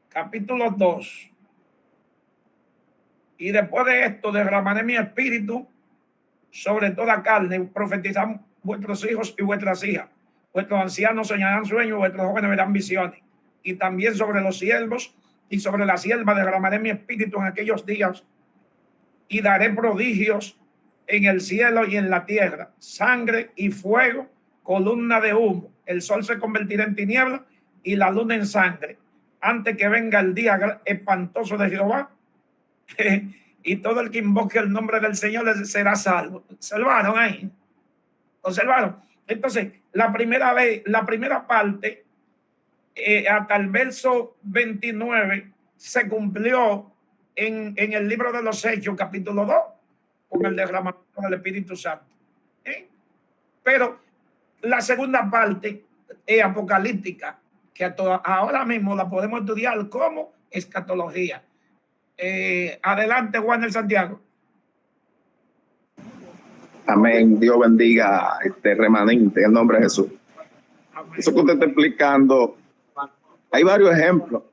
[SPEAKER 1] Capítulo 2. Y después de esto derramaré mi espíritu sobre toda carne, profetizarán vuestros hijos y vuestras hijas. Vuestros ancianos soñarán sueños, vuestros jóvenes verán visiones. Y también sobre los siervos y sobre la sierva derramaré mi espíritu en aquellos días y daré prodigios en el cielo y en la tierra, sangre y fuego, columna de humo. El sol se convertirá en tinieblas y la luna en sangre, antes que venga el día espantoso de Jehová. Y todo el que invoque el nombre del Señor será salvo. ¿Observaron ahí? ¿Observaron? Entonces, la primera parte, hasta el verso 29, se cumplió en el libro de los Hechos, capítulo 2. con el derramamiento del Espíritu Santo. Pero la segunda parte es apocalíptica, que ahora mismo la podemos estudiar como escatología. Adelante, Juan del Santiago.
[SPEAKER 7] Amén. Dios bendiga este remanente en el nombre de Jesús.
[SPEAKER 1] Amén.
[SPEAKER 7] Eso que usted está explicando, hay varios ejemplos.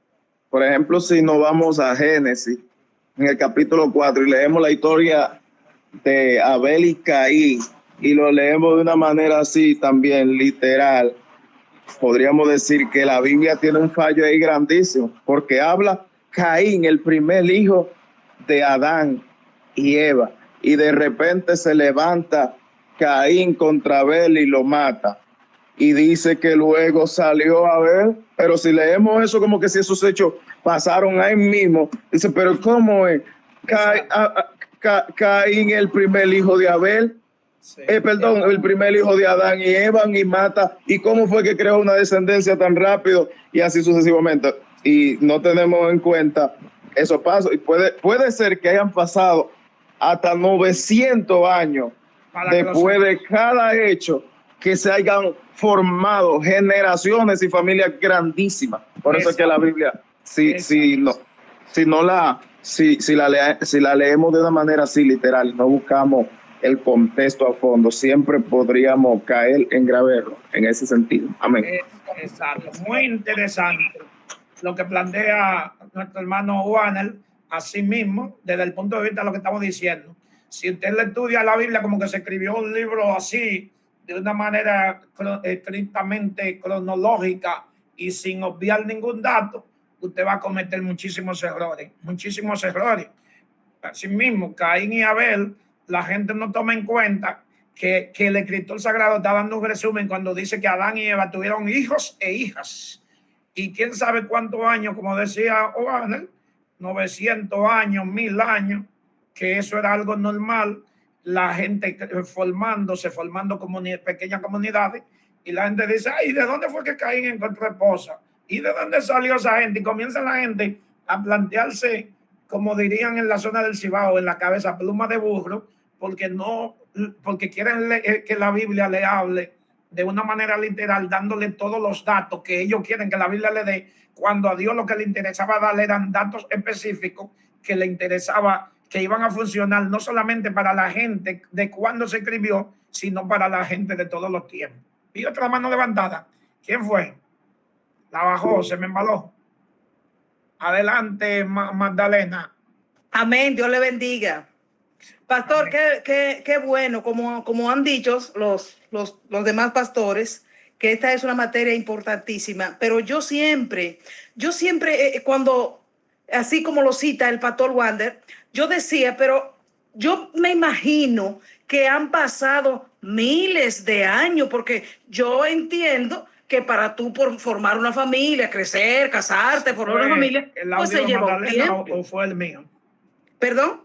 [SPEAKER 7] Por ejemplo, si nos vamos a Génesis, en el capítulo 4, y leemos la historia de Abel y Caín, y lo leemos de una manera así también literal, podríamos decir que la Biblia tiene un fallo ahí grandísimo, porque habla Caín, el primer hijo de Adán y Eva, y de repente se levanta Caín contra Abel y lo mata. Y dice que luego salió Abel, pero si leemos eso como que si esos hechos pasaron ahí mismo, dice, pero ¿cómo es? Caín, el primer hijo de Abel,
[SPEAKER 1] Sí.
[SPEAKER 7] perdón, el primer hijo de Adán y Eva, y mata. ¿Y cómo fue que creó una descendencia tan rápido? Y así sucesivamente. Y no tenemos en cuenta esos pasos. Y puede ser que hayan pasado hasta 900 años después de cada hecho, que se hayan formado generaciones y familias grandísimas. Por eso es que la Biblia, si la leemos de una manera así literal, no buscamos el contexto a fondo, siempre podríamos caer en grave error en ese sentido. Amén.
[SPEAKER 1] Exacto, muy interesante lo que plantea nuestro hermano Warner, así mismo, desde el punto de vista de lo que estamos diciendo. Si usted le estudia la Biblia como que se escribió un libro así, de una manera estrictamente cronológica y sin obviar ningún dato, usted va a cometer muchísimos errores. Así mismo, Caín y Abel, la gente no toma en cuenta que el escritor sagrado está dando un resumen cuando dice que Adán y Eva tuvieron hijos e hijas. Y quién sabe cuántos años, como decía O'Connell, 900 años, 1000 años, que eso era algo normal, la gente formando pequeñas comunidades, y la gente dice, ay, ¿de dónde fue que Caín encontró esposa? ¿Y de dónde salió esa gente? Y comienza la gente a plantearse, como dirían en la zona del Cibao, en la cabeza pluma de burro, porque quieren que la Biblia le hable de una manera literal, dándole todos los datos que ellos quieren que la Biblia le dé, cuando a Dios lo que le interesaba darle eran datos específicos que le interesaba, que iban a funcionar no solamente para la gente de cuando se escribió, sino para la gente de todos los tiempos. Y otra mano levantada. ¿Quién fue? La bajó, se me embaló. Adelante, Magdalena.
[SPEAKER 5] Amén, Dios le bendiga. Pastor, qué bueno, como han dicho los demás pastores, que esta es una materia importantísima, pero yo siempre, cuando, así como lo cita el pastor Wander, yo decía, pero yo me imagino que han pasado miles de años, porque yo entiendo que para tú formar una familia, crecer, casarte, formar una familia, pues se lleva un tiempo.
[SPEAKER 1] ¿O fue el mío?
[SPEAKER 5] ¿Perdón?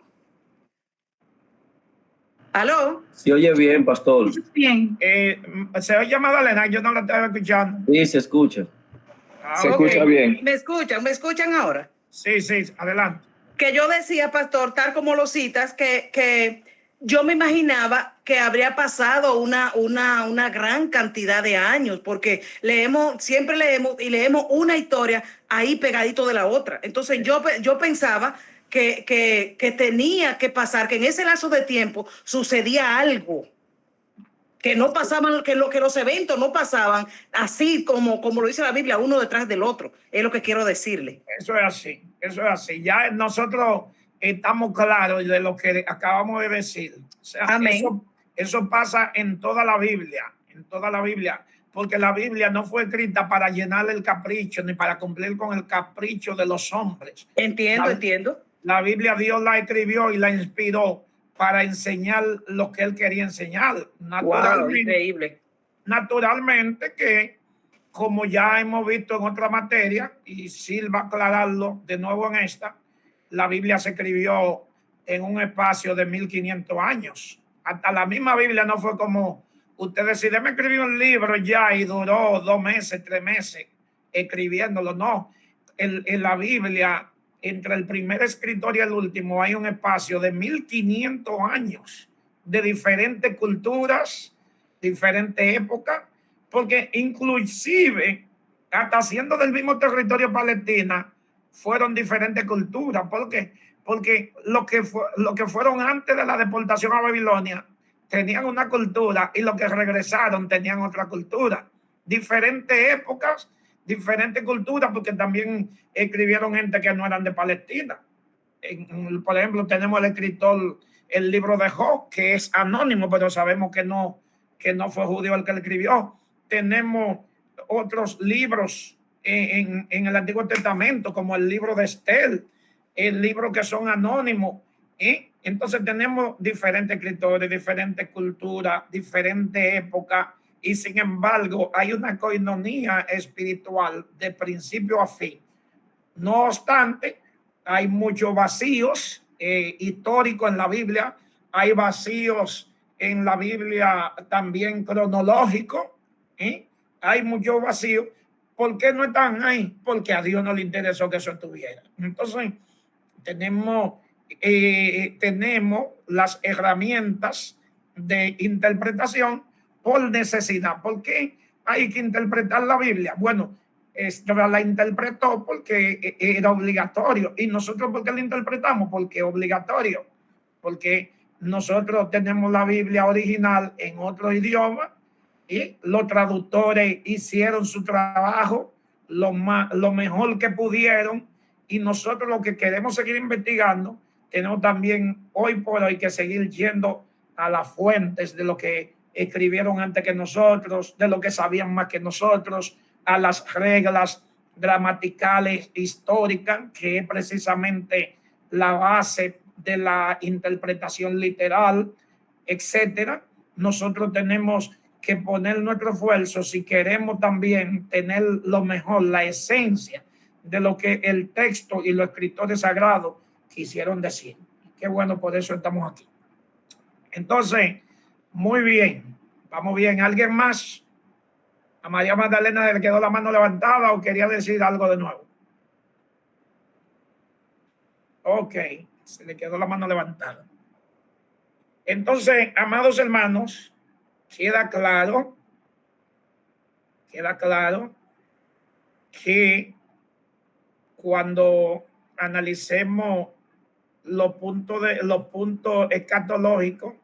[SPEAKER 5] ¿Aló?
[SPEAKER 2] Se oye bien, pastor.
[SPEAKER 5] Bien.
[SPEAKER 1] Se oye Magdalena, yo no la estaba escuchando.
[SPEAKER 2] Sí, se escucha.
[SPEAKER 7] Se escucha bien.
[SPEAKER 5] ¿Me escuchan ahora?
[SPEAKER 1] Sí, adelante.
[SPEAKER 5] Que yo decía, pastor, tal como lo citas, que yo me imaginaba que habría pasado una gran cantidad de años, porque siempre leemos una historia ahí pegadito de la otra. Entonces yo pensaba que tenía que pasar, que en ese lapso de tiempo sucedía algo, que no pasaban, que los eventos no pasaban así como lo dice la Biblia, uno detrás del otro. Es lo que quiero decirle.
[SPEAKER 1] Eso es así. Ya nosotros estamos claros de lo que acabamos de decir. O sea,
[SPEAKER 5] amén.
[SPEAKER 1] Eso pasa en toda la Biblia, porque la Biblia no fue escrita para llenar el capricho ni para cumplir con el capricho de los hombres.
[SPEAKER 5] Entiendo.
[SPEAKER 1] La Biblia Dios la escribió y la inspiró para enseñar lo que él quería enseñar.
[SPEAKER 5] Increíble.
[SPEAKER 1] Naturalmente que, como ya hemos visto en otra materia, y sirva aclararlo de nuevo en esta, la Biblia se escribió en un espacio de 1500 años. Hasta la misma Biblia no fue como usted decide, me escribí un libro ya y duró 2 meses, 3 meses escribiéndolo. No, en la Biblia entre el primer escritor y el último hay un espacio de 1500 años de diferentes culturas, diferentes épocas, porque inclusive hasta siendo del mismo territorio Palestina fueron diferentes culturas. ¿Por qué? Porque lo que fueron antes de la deportación a Babilonia tenían una cultura y los que regresaron tenían otra cultura. Diferentes épocas, diferentes culturas, porque también escribieron gente que no eran de Palestina. Por ejemplo, tenemos el escritor, el libro de Job, que es anónimo, pero sabemos que no fue judío el que lo escribió. Tenemos otros libros en el Antiguo Testamento, como el libro de Estel, el libro que son anónimos. Entonces tenemos diferentes escritores, diferentes culturas, diferentes épocas, y sin embargo hay una coinonía espiritual de principio a fin. No obstante, hay muchos vacíos históricos en la Biblia, hay vacíos en la Biblia también cronológicos, hay muchos vacíos. ¿Por qué no están ahí? Porque a Dios no le interesó que eso estuviera. Entonces, tenemos las herramientas de interpretación por necesidad. ¿Por qué hay que interpretar la Biblia? Bueno, la interpretó porque era obligatorio. ¿Y nosotros por qué la interpretamos? Porque es obligatorio. Porque nosotros tenemos la Biblia original en otro idioma y los traductores hicieron su trabajo lo mejor que pudieron, y nosotros lo que queremos seguir investigando, tenemos también hoy por hoy que seguir yendo a las fuentes de lo que escribieron antes que nosotros, de lo que sabían más que nosotros, a las reglas gramaticales históricas, que es precisamente la base de la interpretación literal, etcétera. Nosotros tenemos que poner nuestro esfuerzo si queremos también tener lo mejor, la esencia de lo que el texto y los escritores sagrados quisieron decir. Qué bueno, por eso estamos aquí. Entonces, muy bien, vamos bien. ¿Alguien más? A María Magdalena le quedó la mano levantada o quería decir algo de nuevo. Ok, se le quedó la mano levantada. Entonces, amados hermanos, queda claro que cuando analicemos los puntos escatológicos,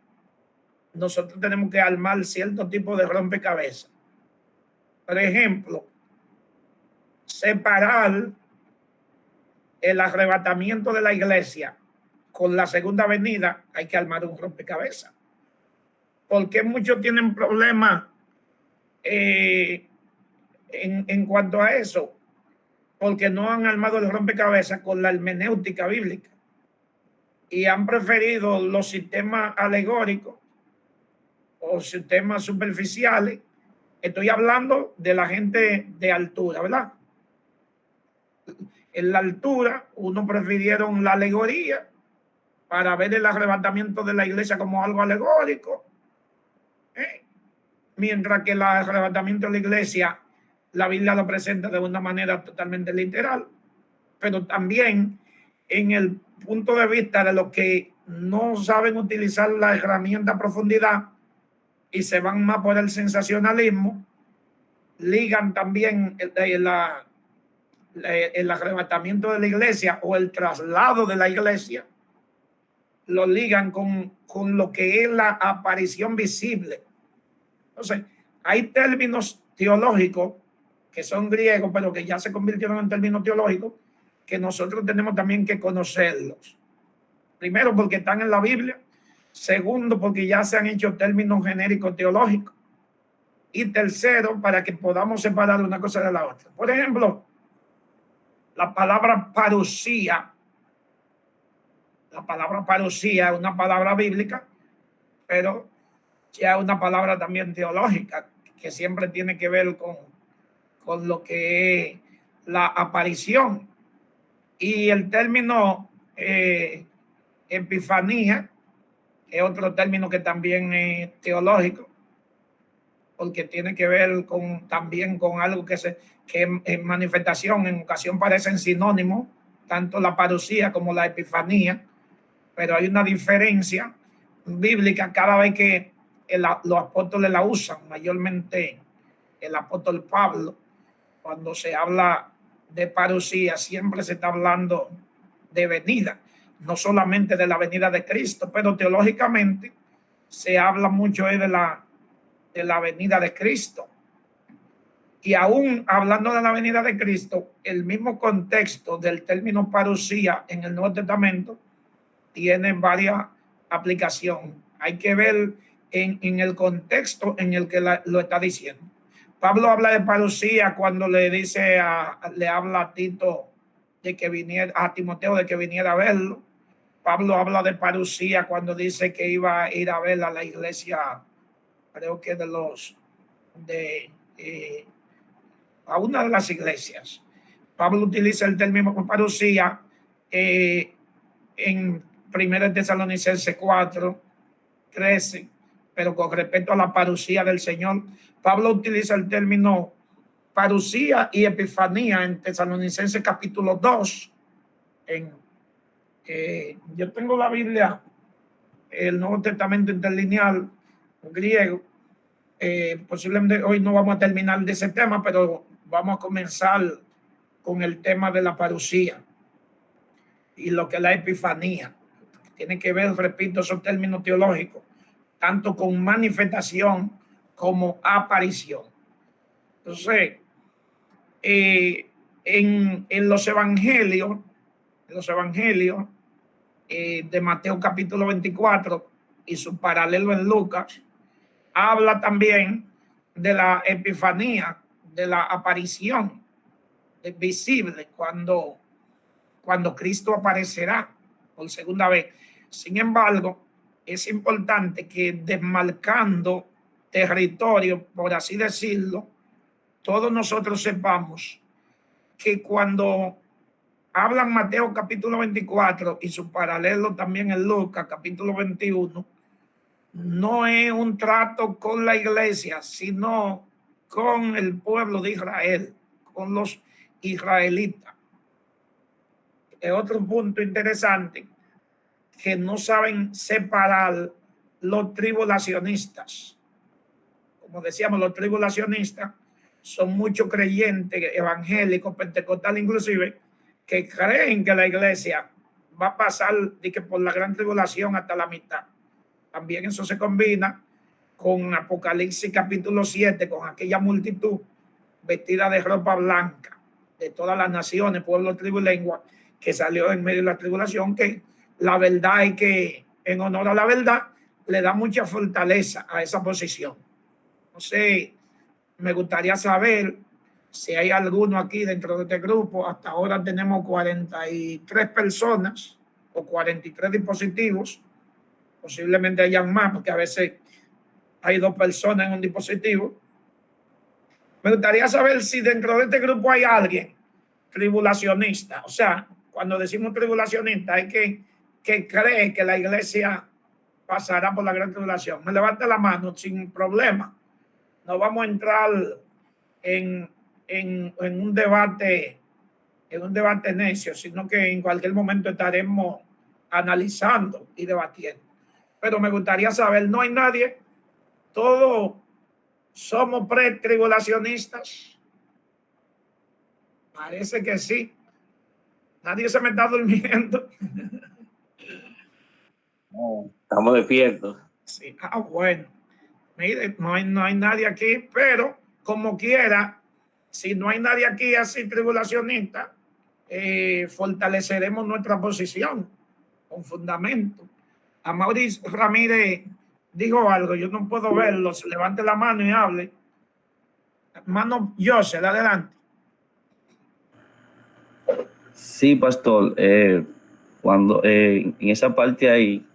[SPEAKER 1] nosotros tenemos que armar cierto tipo de rompecabezas. Por ejemplo, separar el arrebatamiento de la iglesia con la segunda venida, hay que armar un rompecabezas. Porque muchos tienen problemas en cuanto a eso, porque no han armado el rompecabezas con la hermenéutica bíblica y han preferido los sistemas alegóricos o sistemas superficiales. Estoy hablando de la gente de altura, ¿verdad? En la altura, uno prefirieron la alegoría para ver el arrebatamiento de la iglesia como algo alegórico, mientras que el arrebatamiento de la iglesia, la Biblia lo presenta de una manera totalmente literal, pero también en el punto de vista de los que no saben utilizar la herramienta profundidad y se van más por el sensacionalismo, ligan también el arrebatamiento de la iglesia o el traslado de la iglesia, lo ligan con lo que es la aparición visible. Entonces, hay términos teológicos que son griegos, pero que ya se convirtieron en términos teológicos, que nosotros tenemos también que conocerlos. Primero, porque están en la Biblia. Segundo, porque ya se han hecho términos genéricos teológicos. Y tercero, para que podamos separar una cosa de la otra. Por ejemplo, la palabra parusía. La palabra parusía es una palabra bíblica, pero ya es una palabra también teológica, que siempre tiene que ver con lo que es la aparición. Y el término epifanía es otro término que también es teológico, porque tiene que ver también con algo que en manifestación, en ocasión parecen sinónimos, tanto la parucía como la epifanía, pero hay una diferencia bíblica cada vez que los apóstoles la usan, mayormente el apóstol Pablo. Cuando se habla de parucía, siempre se está hablando de venida, no solamente de la venida de Cristo, pero teológicamente se habla mucho de la venida de Cristo. Y aún hablando de la venida de Cristo, el mismo contexto del término parucía en el Nuevo Testamento tiene varias aplicaciones. Hay que ver en el contexto en el que lo está diciendo. Pablo habla de parucía cuando le habla a Tito de que viniera, a Timoteo de que viniera a verlo. Pablo habla de parucía cuando dice que iba a ir a ver a la iglesia, creo que a una de las iglesias. Pablo utiliza el término parucía en 1 Tesalonicenses 4:13, pero con respecto a la parucía del Señor, Pablo utiliza el término parucía y epifanía en Tesalonicenses capítulo 2. Yo tengo la Biblia, el Nuevo Testamento interlineal griego. Posiblemente hoy no vamos a terminar de ese tema, pero vamos a comenzar con el tema de la parucía y lo que es la epifanía. Tiene que ver, repito, esos términos teológicos, tanto con manifestación como aparición. Entonces, en los evangelios de Mateo capítulo 24 y su paralelo en Lucas, habla también de la epifanía, de la aparición visible cuando Cristo aparecerá por segunda vez. Sin embargo, es importante que desmarcando territorio, por así decirlo, todos nosotros sepamos que cuando hablan Mateo capítulo 24 y su paralelo también en Lucas capítulo 21, no es un trato con la iglesia, sino con el pueblo de Israel, con los israelitas. Es otro punto interesante, que no saben separar los tribulacionistas. Como decíamos, los tribulacionistas son muchos creyentes evangélicos, pentecostales inclusive, que creen que la iglesia va a pasar por la gran tribulación hasta la mitad. También eso se combina con Apocalipsis capítulo 7, con aquella multitud vestida de ropa blanca de todas las naciones, pueblos, tribu y lengua, que salió en medio de la tribulación, que la verdad es que en honor a la verdad le da mucha fortaleza a esa posición. Entonces, me gustaría saber si hay alguno aquí dentro de este grupo. Hasta ahora tenemos 43 personas o 43 dispositivos. Posiblemente hayan más, porque a veces hay 2 personas en un dispositivo. Me gustaría saber si dentro de este grupo hay alguien tribulacionista. O sea, cuando decimos tribulacionista, hay que cree que la iglesia pasará por la gran tribulación. Me levanta la mano sin problema. No vamos a entrar en un debate necio, sino que en cualquier momento estaremos analizando y debatiendo. Pero me gustaría saber, ¿no hay nadie? Todos somos pre-tribulacionistas. Parece que sí. Nadie se me está durmiendo.
[SPEAKER 2] No, estamos despiertos.
[SPEAKER 1] Sí. Bueno. Mire, no hay nadie aquí, pero como quiera, si no hay nadie aquí así tribulacionista, fortaleceremos nuestra posición con fundamento. A Mauricio Ramírez dijo algo, yo no puedo verlo, se levante la mano y hable. Hermano José, adelante.
[SPEAKER 2] Sí, pastor. Cuando en esa parte ahí,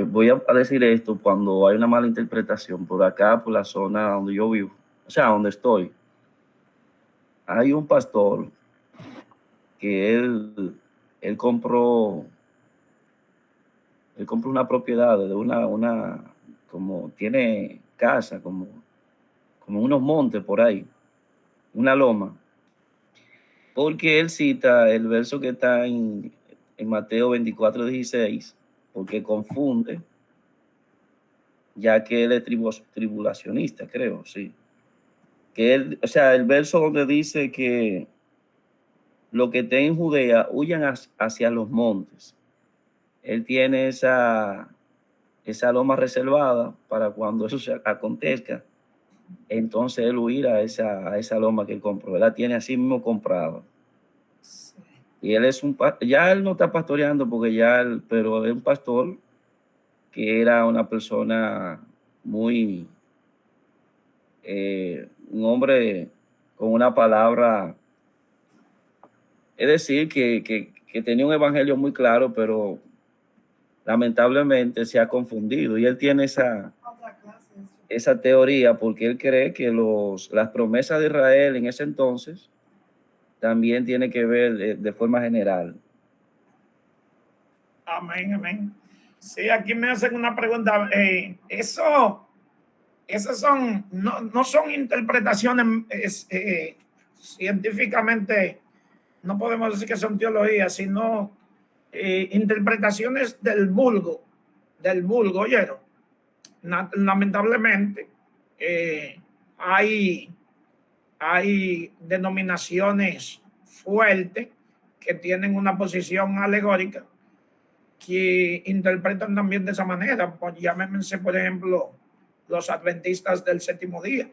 [SPEAKER 2] voy a decir esto cuando hay una mala interpretación. Por acá, por la zona donde yo vivo, o sea, donde estoy, hay un pastor que él compró una propiedad de una como tiene casa, como unos montes por ahí, una loma. porque él cita el verso que está en Mateo 24:16, porque confunde, ya que él es tribulacionista, creo, sí. Que él, o sea, el verso donde dice que los que estén en Judea huyan hacia los montes. Él tiene esa loma reservada para cuando eso se acontezca. Entonces él huir a esa loma que él compró. Él la tiene así mismo comprada. Y él es ya él no está pastoreando porque pero es un pastor que era una persona muy, un hombre con una palabra, es decir, que tenía un evangelio muy claro, pero lamentablemente se ha confundido. Y él tiene esa teoría porque él cree que las promesas de Israel en ese entonces también tiene que ver de forma general.
[SPEAKER 1] Amén, amén. Sí, aquí me hacen una pregunta. Esas no son interpretaciones científicamente, no podemos decir que son teologías, sino interpretaciones del vulgo, ¿oyeron? Lamentablemente, hay denominaciones fuertes que tienen una posición alegórica que interpretan también de esa manera. Pues llámense, por ejemplo, los adventistas del séptimo día,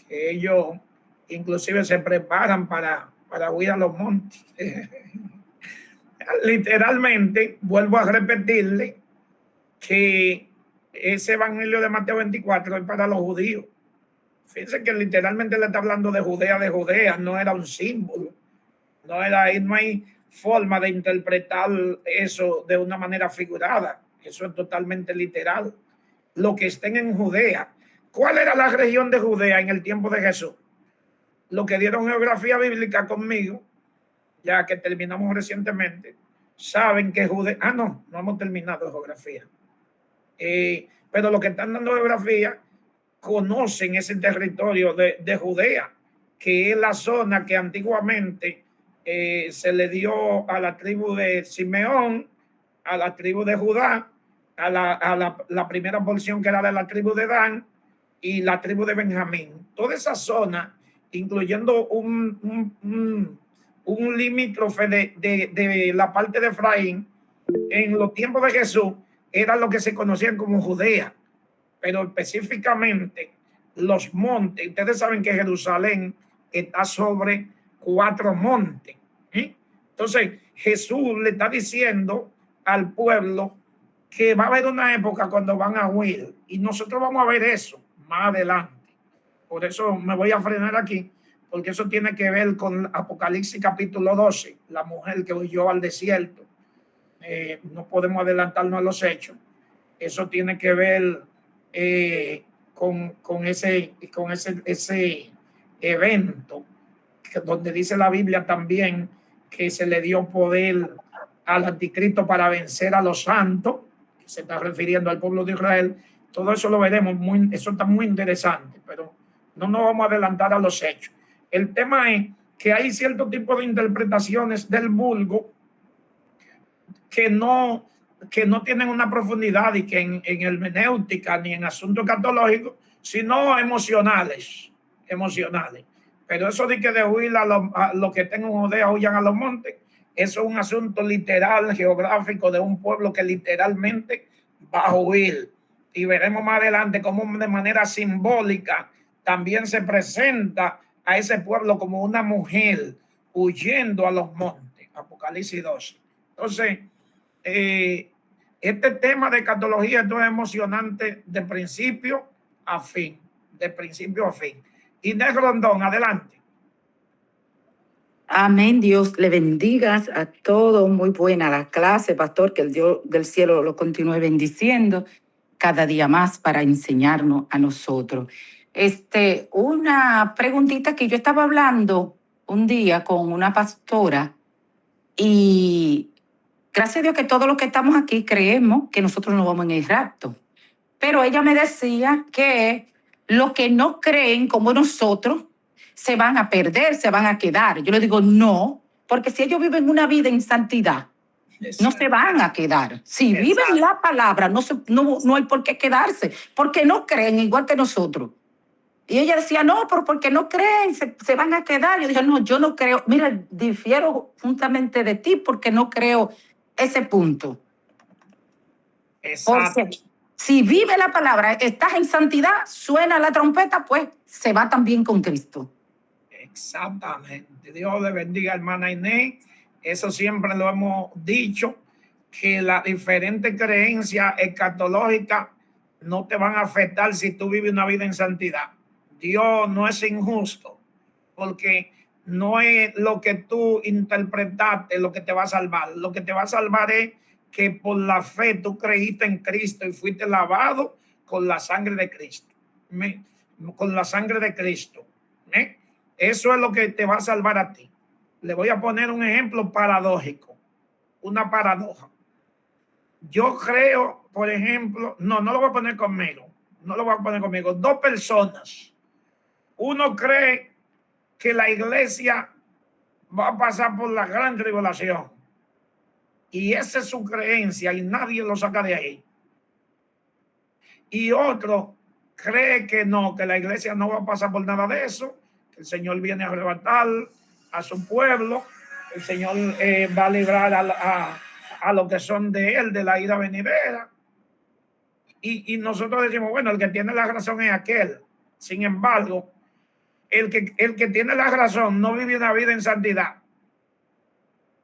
[SPEAKER 1] que ellos inclusive se preparan para huir a los montes. Literalmente, vuelvo a repetirle que ese evangelio de Mateo 24 es para los judíos. Fíjense que literalmente le está hablando de Judea, no era un símbolo. No hay forma de interpretar eso de una manera figurada. Eso es totalmente literal. Lo que estén en Judea. ¿Cuál era la región de Judea en el tiempo de Jesús? Lo que dieron geografía bíblica conmigo, ya que terminamos recientemente, saben que Judea... no hemos terminado geografía. Pero los que están dando geografía conocen ese territorio de Judea, que es la zona que antiguamente se le dio a la tribu de Simeón, a la tribu de Judá, a la primera porción que era de la tribu de Dan y la tribu de Benjamín. Toda esa zona, incluyendo un limítrofe de la parte de Efraín, en los tiempos de Jesús, era lo que se conocían como Judea. Pero específicamente los montes, ustedes saben que Jerusalén está sobre 4 montes. Entonces Jesús le está diciendo al pueblo que va a haber una época cuando van a huir, y nosotros vamos a ver eso más adelante. Por eso me voy a frenar aquí, porque eso tiene que ver con Apocalipsis capítulo 12, la mujer que huyó al desierto. No podemos adelantarnos a los hechos. Eso tiene que ver con ese evento, donde dice la Biblia también que se le dio poder al anticristo para vencer a los santos, que se está refiriendo al pueblo de Israel. Todo eso lo veremos, eso está muy interesante, pero no nos vamos a adelantar a los hechos. El tema es que hay cierto tipo de interpretaciones del vulgo que no tienen una profundidad y que en hermenéutica ni en asuntos catológicos, sino emocionales. Pero eso de que de huir a los que tengan Judea huyan a los montes, eso es un asunto literal, geográfico, de un pueblo que literalmente va a huir. Y veremos más adelante cómo de manera simbólica también se presenta a ese pueblo como una mujer huyendo a los montes. Apocalipsis 12. Entonces, este tema de escatología, esto es emocionante de principio a fin. Inés Rondón, adelante.
[SPEAKER 8] Amén. Dios le bendiga a todos. Muy buena la clase, pastor. Que el Dios del cielo lo continúe bendiciendo cada día más para enseñarnos a nosotros. Una preguntita que yo estaba hablando un día con una pastora y gracias a Dios que todos los que estamos aquí creemos que nosotros no vamos en el rapto. Pero ella me decía que los que no creen como nosotros, se van a perder, se van a quedar. Yo le digo, no, porque si ellos viven una vida en santidad, no se van a quedar. Si viven la palabra, no hay por qué quedarse, porque no creen igual que nosotros. Y ella decía, no, pero porque no creen, se van a quedar. Yo dije, no, yo no creo. Mira, difiero juntamente de ti porque no creo ese punto.
[SPEAKER 1] Exacto.
[SPEAKER 8] Porque si vive la palabra, estás en santidad, suena la trompeta, pues se va también con Cristo.
[SPEAKER 1] Exactamente. Dios le bendiga, hermana Inés. Eso siempre lo hemos dicho, que las diferentes creencias escatológicas no te van a afectar si tú vives una vida en santidad. Dios no es injusto, porque no es lo que tú interpretaste lo que te va a salvar. Lo que te va a salvar es que por la fe tú creíste en Cristo y fuiste lavado con la sangre de Cristo. Con la sangre de Cristo. Eso es lo que te va a salvar a ti. Le voy a poner un ejemplo paradójico, una paradoja. Yo creo, por ejemplo, no lo voy a poner conmigo, dos personas. Uno cree que la iglesia va a pasar por la gran tribulación y esa es su creencia y nadie lo saca de ahí. Y otro cree que no, que la iglesia no va a pasar por nada de eso, que el Señor viene a arrebatar a su pueblo, el Señor va a librar a los que son de él, de la ira venidera. Y nosotros decimos, bueno, el que tiene la razón es aquel. Sin embargo, el que tiene la razón no vive una vida en santidad.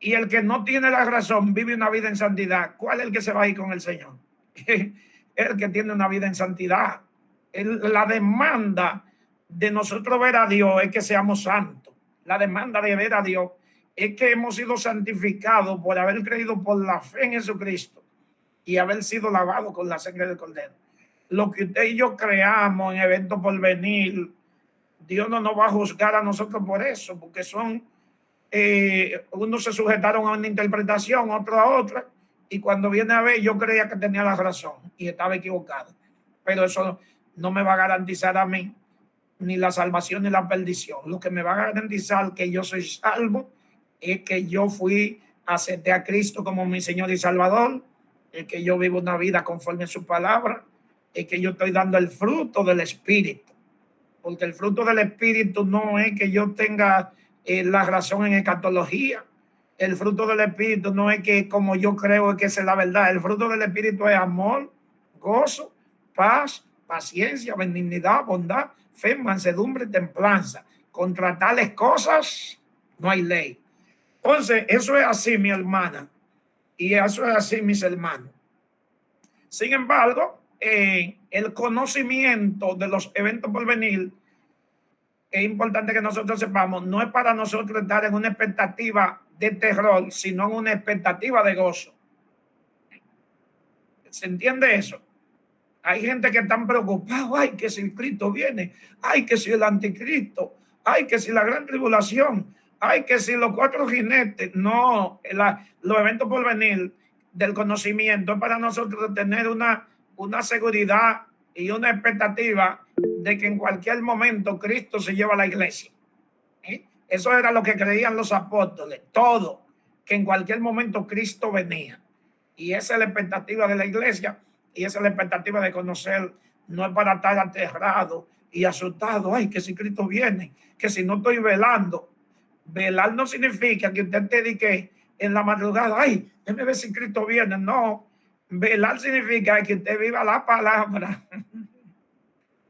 [SPEAKER 1] Y el que no tiene la razón vive una vida en santidad. ¿Cuál es el que se va a ir con el Señor? El que tiene una vida en santidad. La demanda de nosotros ver a Dios es que seamos santos. La demanda de ver a Dios es que hemos sido santificados por haber creído por la fe en Jesucristo y haber sido lavados con la sangre del Cordero. Lo que usted y yo creamos en eventos por venir, Dios no nos va a juzgar a nosotros por eso, porque son, unos se sujetaron a una interpretación, otro a otra, y cuando viene a ver, yo creía que tenía la razón y estaba equivocado. Pero eso no me va a garantizar a mí ni la salvación ni la perdición. Lo que me va a garantizar que yo soy salvo es que yo acepté a Cristo como mi Señor y Salvador, es que yo vivo una vida conforme a su palabra, es que yo estoy dando el fruto del Espíritu. Porque el fruto del Espíritu no es que yo tenga la razón en escatología. El fruto del Espíritu no es que como yo creo que esa es la verdad. El fruto del Espíritu es amor, gozo, paz, paciencia, benignidad, bondad, fe, mansedumbre, templanza. Contra tales cosas no hay ley. Entonces, eso es así, mi hermana. Y eso es así, mis hermanos. Sin embargo, el conocimiento de los eventos por venir es importante que nosotros sepamos, no es para nosotros estar en una expectativa de terror, sino en una expectativa de gozo. ¿Se entiende eso? Hay gente que están preocupados, ay, que si Cristo viene, ay, que si el anticristo, ay, que si la gran tribulación, ay, que si los 4 jinetes. No, los eventos por venir del conocimiento es para nosotros tener una seguridad y una expectativa de que en cualquier momento Cristo se lleva a la iglesia. Eso era lo que creían los apóstoles, todo, que en cualquier momento Cristo venía. Y esa es la expectativa de la iglesia y esa es la expectativa de conocer. No es para estar aterrado y asustado, ay, que si Cristo viene, que si no estoy velando. Velar no significa que usted te dedique en la madrugada, ay, déjame ver si Cristo viene. No, velar significa que usted viva la palabra.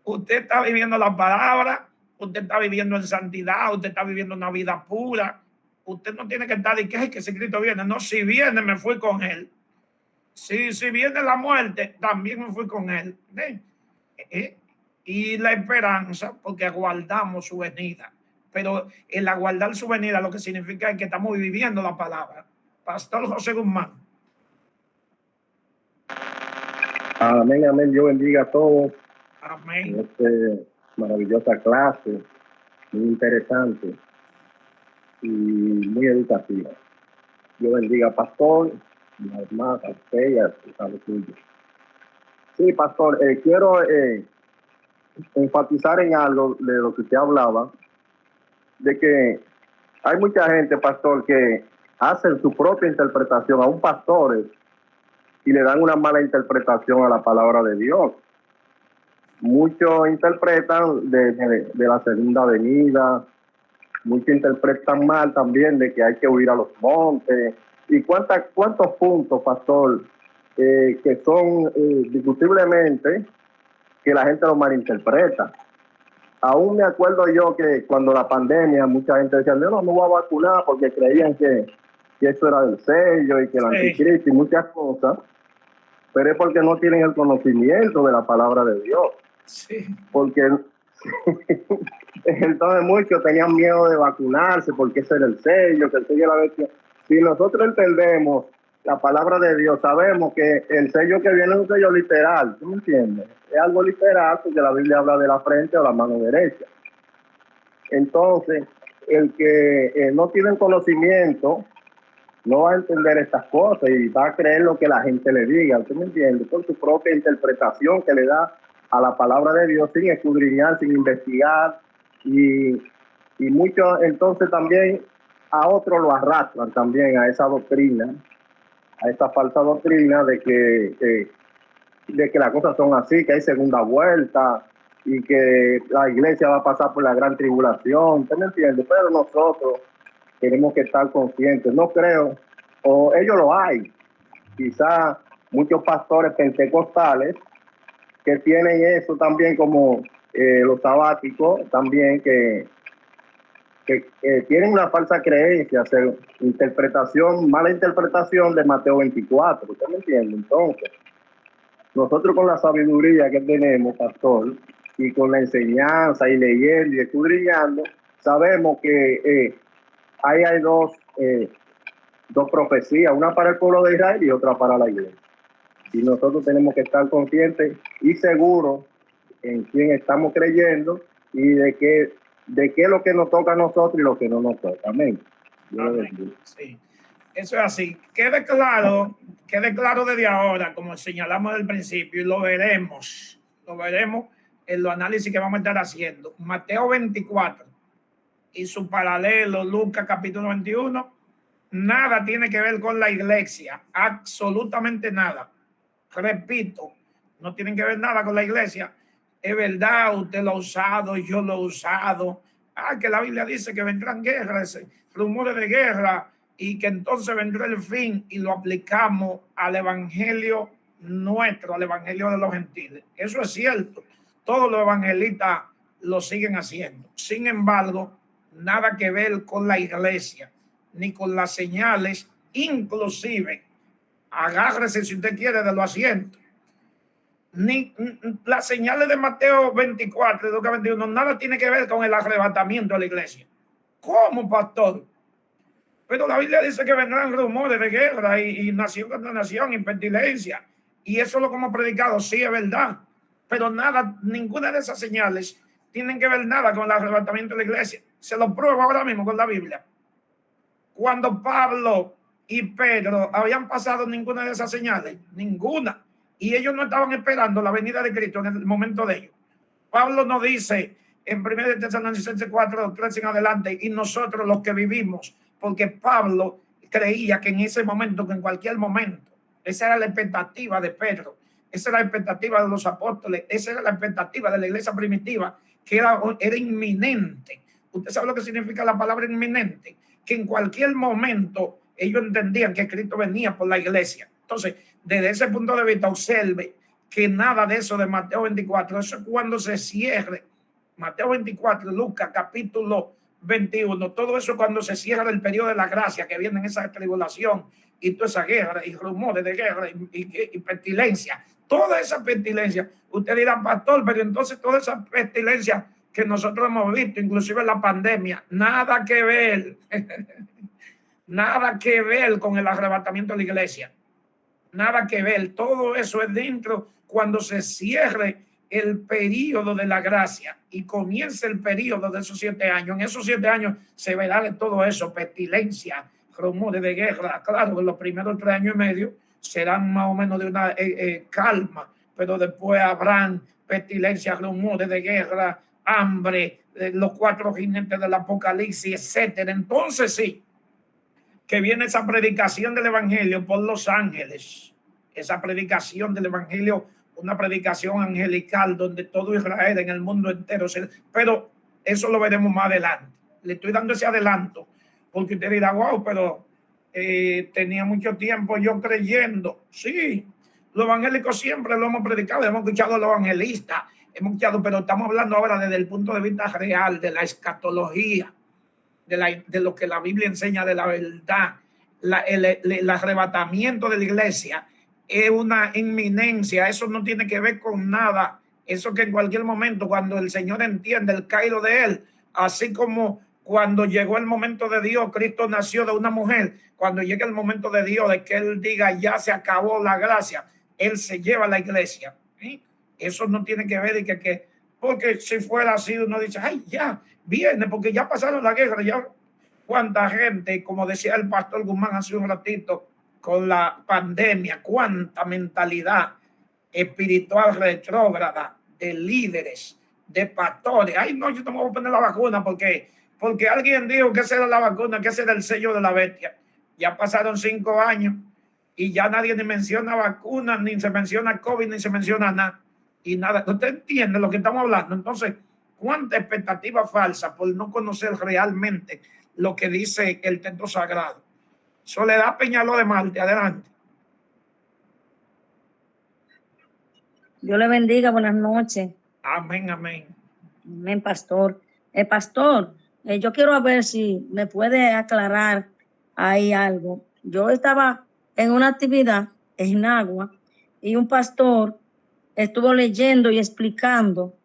[SPEAKER 1] Usted está viviendo la palabra, usted está viviendo en santidad, usted está viviendo una vida pura. Usted no tiene que estar de que, ay, que si Cristo viene. No, si viene, me fui con él. Si viene la muerte, también me fui con él. Y la esperanza, porque aguardamos su venida. Pero el aguardar su venida lo que significa es que estamos viviendo la palabra. Pastor José Guzmán.
[SPEAKER 9] Amén, amén. Dios bendiga a todos.
[SPEAKER 1] Amén.
[SPEAKER 9] En esta maravillosa clase, muy interesante y muy educativa. Dios bendiga, pastor, y además a usted y a los suyos. Sí, pastor, quiero enfatizar en algo de lo que usted hablaba de que hay mucha gente, pastor, que hacen su propia interpretación, aún pastores, y le dan una mala interpretación a la palabra de Dios. Muchos interpretan de la segunda venida, muchos interpretan mal también de que hay que huir a los montes. ¿Y cuántos puntos, pastor, que son discutiblemente que la gente lo malinterpreta? Aún me acuerdo yo que cuando la pandemia, mucha gente decía, no voy a vacunar porque creían que eso era del sello y que el anticristo y muchas cosas, pero es porque no tienen el conocimiento de la palabra de Dios.
[SPEAKER 1] Sí.
[SPEAKER 9] Porque entonces muchos tenían miedo de vacunarse porque ese era el sello, que el sello era la bestia. Si nosotros entendemos la palabra de Dios, sabemos que el sello que viene es un sello literal, ¿tú me entiendes? Es algo literal porque la Biblia habla de la frente o la mano derecha. Entonces, el que no tiene el conocimiento no va a entender estas cosas y va a creer lo que la gente le diga, ¿tú me entiendes? Por su propia interpretación que le da a la palabra de Dios sin escudriñar, sin investigar, y muchos entonces también a otros lo arrastran también a esa doctrina, a esa falsa doctrina de que las cosas son así, que hay segunda vuelta y que la iglesia va a pasar por la gran tribulación, ¿usted me entiende? Pero nosotros tenemos que estar conscientes, no creo, o ellos lo hay, quizá muchos pastores pentecostales que tienen eso también como los sabáticos también que tienen una falsa creencia, mala interpretación de Mateo 24, ¿usted me entiende? Entonces, nosotros con la sabiduría que tenemos, pastor, y con la enseñanza y leyendo y escudriñando, sabemos que ahí hay dos profecías, una para el pueblo de Israel y otra para la iglesia. Y nosotros tenemos que estar conscientes y seguros en quién estamos creyendo y de qué es lo que nos toca a nosotros y lo que no nos toca. Amén.
[SPEAKER 1] Amén. Sí. Eso es así. Quede claro desde ahora, como señalamos al principio, y lo veremos en los análisis que vamos a estar haciendo. Mateo 24 y su paralelo, Lucas capítulo 21, nada tiene que ver con la iglesia, absolutamente nada. Repito, no tienen que ver nada con la iglesia. Es verdad, usted lo ha usado, yo lo he usado. Que la Biblia dice que vendrán guerras, rumores de guerra, y que entonces vendrá el fin, y lo aplicamos al evangelio nuestro, al evangelio de los gentiles. Eso es cierto. Todos los evangelistas lo siguen haciendo. Sin embargo, nada que ver con la iglesia, ni con las señales, inclusive, agárrese si usted quiere de los asientos. Ni las señales de Mateo 24 y Lucas 21, nada tiene que ver con el arrebatamiento de la iglesia. ¿Cómo, pastor? Pero la Biblia dice que vendrán rumores de guerra y nación contra nación y pestilencia. Y eso es lo que hemos predicado, sí es verdad. Pero ninguna de esas señales tienen que ver nada con el arrebatamiento de la iglesia. Se lo pruebo ahora mismo con la Biblia. Cuando Pablo y Pedro habían pasado ninguna de esas señales, ninguna. Y ellos no estaban esperando la venida de Cristo en el momento de ellos. Pablo nos dice en 1 Tesalonicenses 4, 13 en adelante, y nosotros los que vivimos, porque Pablo creía que en ese momento, que en cualquier momento, esa era la expectativa de Pedro, esa era la expectativa de los apóstoles, esa era la expectativa de la iglesia primitiva, que era inminente. ¿Usted sabe lo que significa la palabra inminente? Que en cualquier momento ellos entendían que Cristo venía por la iglesia. Entonces, desde ese punto de vista, observe que nada de eso de Mateo 24, eso es cuando se cierre Mateo 24, Lucas capítulo 21, todo eso cuando se cierra el periodo de la gracia, que viene en esa tribulación y toda esa guerra y rumores de guerra y pestilencia, toda esa pestilencia. Usted dirá, pastor, pero entonces toda esa pestilencia que nosotros hemos visto, inclusive la pandemia, nada que ver, nada que ver con el arrebatamiento de la iglesia. Nada que ver, todo eso es dentro cuando se cierre el periodo de la gracia y comience el periodo de esos 7 años. En esos 7 años se verá de todo eso, pestilencia, rumores de guerra. Claro que los primeros 3 años y medio serán más o menos de una calma, pero después habrán pestilencia, rumores de guerra, hambre, los 4 jinetes del Apocalipsis, etcétera. Entonces sí, que viene esa predicación del Evangelio por los ángeles, esa predicación del Evangelio, una predicación angelical donde todo Israel en el mundo entero, pero eso lo veremos más adelante. Le estoy dando ese adelanto porque usted dirá, wow, pero tenía mucho tiempo yo creyendo. Sí, los evangélicos siempre lo hemos predicado, hemos escuchado a los evangelistas, hemos escuchado, pero estamos hablando ahora desde el punto de vista real, de la escatología, de lo que la Biblia enseña de la verdad. El arrebatamiento de la iglesia es una inminencia, eso no tiene que ver con nada, eso que en cualquier momento, cuando el Señor entiende el caído de él, así como cuando llegó el momento de Dios, Cristo nació de una mujer, cuando llega el momento de Dios, de que él diga, ya se acabó la gracia, él se lleva a la iglesia. ¿Sí? Eso no tiene que ver porque si fuera así, uno dice, ay, ya viene, porque ya pasaron la guerra, ya cuánta gente, como decía el pastor Guzmán hace un ratito, con la pandemia, cuánta mentalidad espiritual retrógrada de líderes, de pastores. Ay, no, yo no me voy a poner la vacuna porque alguien dijo que esa era la vacuna, que ese era el sello de la bestia. Ya pasaron 5 años y ya nadie ni menciona vacuna, ni se menciona COVID, ni se menciona nada. Y nada, usted entiende lo que estamos hablando. Entonces, cuánta expectativa falsa por no conocer realmente lo que dice el texto sagrado. Soledad Peñaló de Marte, adelante.
[SPEAKER 10] Dios le bendiga, buenas noches.
[SPEAKER 1] Amén, amén.
[SPEAKER 10] Amén, pastor. Pastor, yo quiero ver si me puede aclarar ahí algo. Yo estaba en una actividad en Agua y un pastor estuvo leyendo y explicando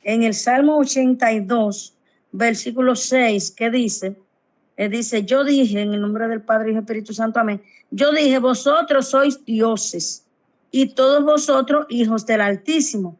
[SPEAKER 10] en el Salmo 82, versículo 6, que dice, yo dije, en el nombre del Padre y del Espíritu Santo, amén. Yo dije, vosotros sois dioses y todos vosotros hijos del Altísimo,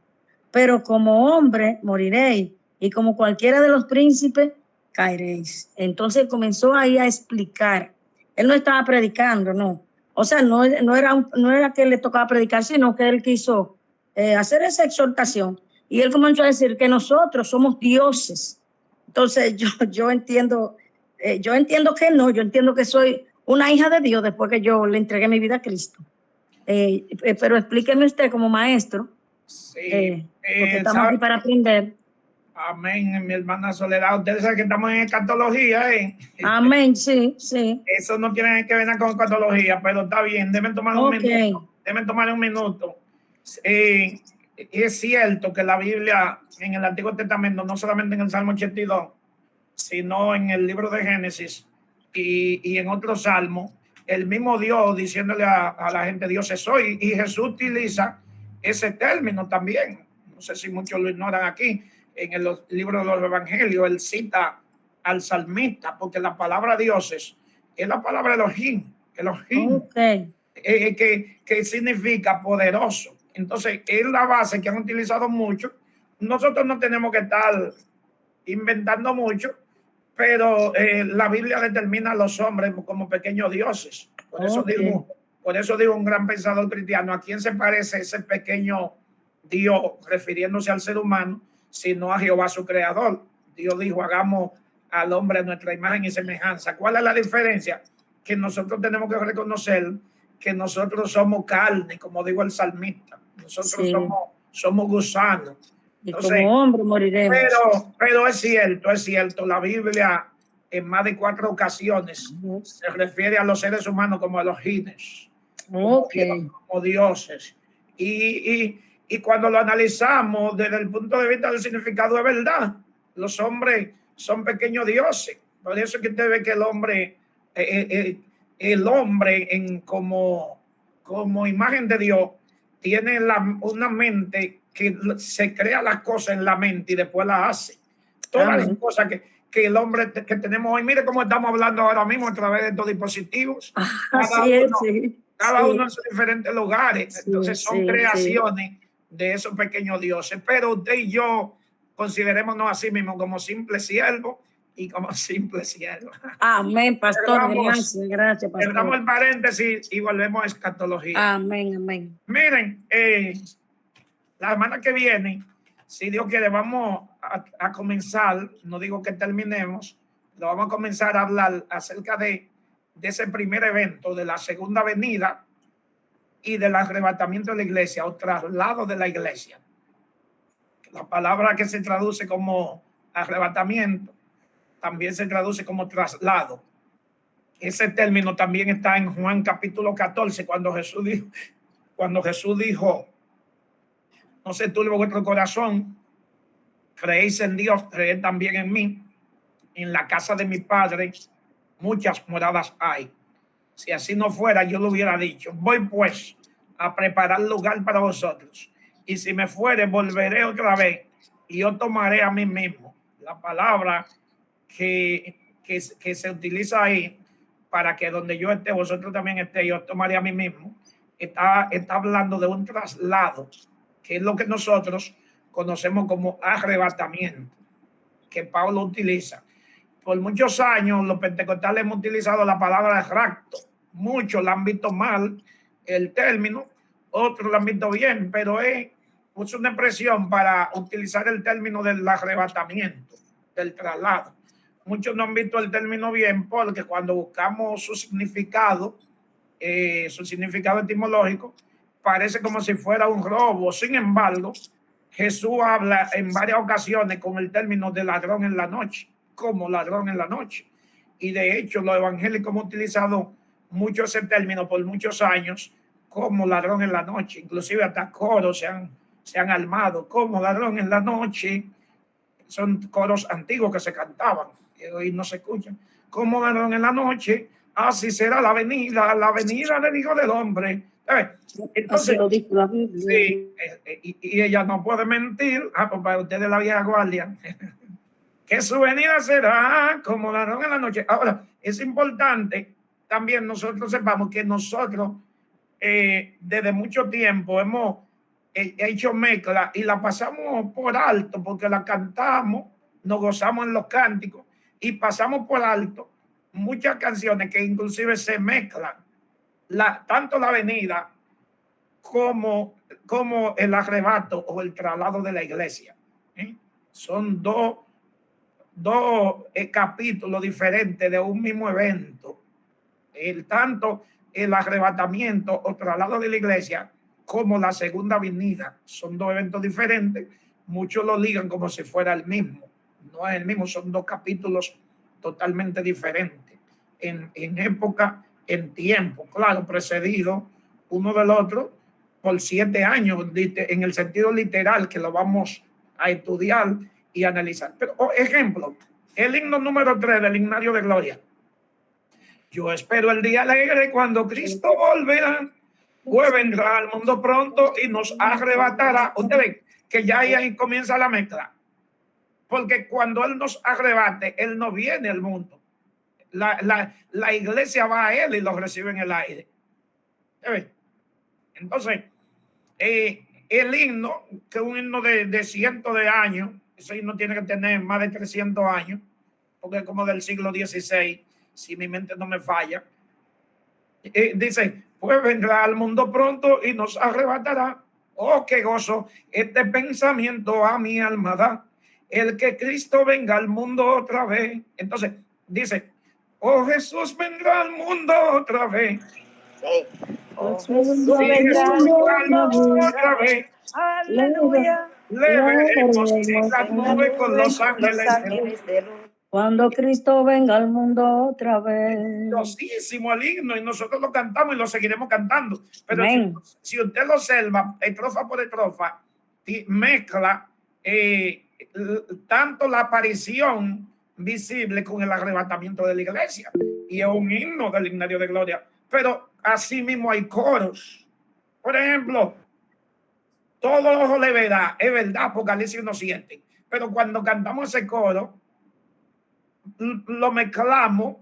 [SPEAKER 10] pero como hombre moriréis y como cualquiera de los príncipes caeréis. Entonces comenzó ahí a explicar. Él no estaba predicando, no. O sea, no era que le tocaba predicar, sino que él quiso hacer esa exhortación. Y él comenzó a decir que nosotros somos dioses. Entonces yo entiendo que no, yo entiendo que soy una hija de Dios después que yo le entregué mi vida a Cristo. Pero explíqueme usted como maestro,
[SPEAKER 1] Sí,
[SPEAKER 10] porque estamos aquí para aprender.
[SPEAKER 1] Amén, mi hermana Soledad. Ustedes saben que estamos en escatología, ¿eh?
[SPEAKER 10] Amén, sí, sí.
[SPEAKER 1] Eso no tiene que ver nada con escatología, pero está bien. Deben tomar un minuto. Deben tomar un minuto. Es cierto que la Biblia en el Antiguo Testamento, no solamente en el Salmo 82, sino en el libro de Génesis y en otros salmos, el mismo Dios diciéndole a la gente, Dios es hoy, y Jesús utiliza ese término también. No sé si muchos lo ignoran aquí. En el libro de los evangelios, él cita al salmista, porque la palabra dioses es la palabra Elohim, que significa poderoso. Entonces, es la base que han utilizado mucho. Nosotros no tenemos que estar inventando mucho, pero la Biblia determina a los hombres como pequeños dioses. Por eso digo un gran pensador cristiano, ¿a quién se parece ese pequeño Dios, refiriéndose al ser humano, sino a Jehová su creador? Dios dijo, hagamos al hombre a nuestra imagen y semejanza. ¿Cuál es la diferencia? Que nosotros tenemos que reconocer que nosotros somos carne, como digo el salmista. Nosotros somos gusanos. Entonces,
[SPEAKER 10] y como hombre moriremos.
[SPEAKER 1] Pero es cierto, la Biblia en más de 4 ocasiones se refiere a los seres humanos como a los gines, como dioses. Y cuando lo analizamos desde el punto de vista del significado, es verdad. Los hombres son pequeños dioses. Por eso es que usted ve que el hombre como imagen de Dios tiene una mente que se crea las cosas en la mente y después las hace. Todas las cosas que el hombre que tenemos hoy, mire cómo estamos hablando ahora mismo a través de estos dispositivos. Cada uno en sus diferentes lugares. Entonces son creaciones de esos pequeños dioses. Pero usted y yo considerémonos así mismo como simples siervos y como simples siervos.
[SPEAKER 10] Amén, pastor. Gracias, pastor.
[SPEAKER 1] Cerramos el paréntesis y volvemos a escatología.
[SPEAKER 10] Amén, amén.
[SPEAKER 1] Miren, la semana que viene si Dios quiere, vamos a comenzar, no digo que terminemos, pero vamos a comenzar a hablar acerca de ese primer evento, de la segunda venida y del arrebatamiento de la iglesia o traslado de la iglesia. La palabra que se traduce como arrebatamiento también se traduce como traslado. Ese término también está en Juan capítulo 14, cuando Jesús dijo, no se turbe vuestro corazón, creéis en Dios, creed también en mí. En la casa de mi Padre muchas moradas hay. Si así no fuera, yo lo hubiera dicho. Voy pues a preparar lugar para vosotros. Y si me fuere, volveré otra vez y yo tomaré a mí mismo. La palabra que se utiliza ahí para que donde yo esté, vosotros también esté, yo tomaré a mí mismo. Está hablando de un traslado, que es lo que nosotros conocemos como arrebatamiento, que Pablo utiliza. Por muchos años los pentecostales hemos utilizado la palabra rapto. Muchos la han visto mal el término, otros la han visto bien, pero es una expresión para utilizar el término del arrebatamiento, del traslado. Muchos no han visto el término bien porque cuando buscamos su significado etimológico, parece como si fuera un robo. Sin embargo, Jesús habla en varias ocasiones con el término de ladrón en la noche, como ladrón en la noche. Y de hecho, los evangélicos hemos utilizado mucho ese término por muchos años como ladrón en la noche. Inclusive hasta coros se han armado como ladrón en la noche. Son coros antiguos que se cantaban, que hoy no se escuchan. Como ladrón en la noche, así será la venida del Hijo del Hombre. Entonces, sí, y ella no puede mentir. Pues para ustedes la vieja guardia, que su venida será como ladrón en la noche. Ahora, es importante también nosotros sepamos que nosotros desde mucho tiempo hemos hecho mezcla y la pasamos por alto porque la cantamos, nos gozamos en los cánticos y pasamos por alto muchas canciones que inclusive se mezclan, tanto la venida como el arrebato o el traslado de la iglesia. Son dos capítulos diferentes de un mismo evento. Tanto el arrebatamiento o traslado de la iglesia como la segunda venida son dos eventos diferentes. Muchos lo ligan como si fuera el mismo. No es el mismo, son dos capítulos totalmente diferentes. En época, en tiempo, claro, precedido uno del otro por 7 años, en el sentido literal que lo vamos a estudiar y analizar. Pero, ejemplo, el himno número 3 del Himnario de Gloria. Yo espero el día alegre cuando Cristo volverá, pues vendrá al mundo pronto y nos arrebatará. Usted ve que ya ahí comienza la mezcla. Porque cuando Él nos arrebate, Él no viene al mundo. La iglesia va a Él y lo recibe en el aire. Entonces, el himno, que es un himno de cientos de años, ese himno tiene que tener más de 300 años, porque es como del siglo XVI, si mi mente no me falla. Dice, pues vendrá al mundo pronto y nos arrebatará. Oh, qué gozo, este pensamiento a mi alma da, el que Cristo venga al mundo otra vez. Entonces, dice, oh, Jesús vendrá al mundo otra vez.
[SPEAKER 10] Oh,
[SPEAKER 1] Jesús vendrá al mundo otra vez.
[SPEAKER 5] Aleluya.
[SPEAKER 1] Le veremos en la nube con los ángeles de luz.
[SPEAKER 10] Cuando Cristo venga al mundo otra vez.
[SPEAKER 1] Hermosísimo el himno y nosotros lo cantamos y lo seguiremos cantando. Pero si usted lo observa, estrofa por estrofa, mezcla tanto la aparición visible con el arrebatamiento de la iglesia. Y es un himno del Himnario de Gloria. Pero así mismo hay coros. Por ejemplo, todo ojo le verá, es verdad, Apocalipsis 1:7. Pero cuando cantamos ese coro, lo mezclamos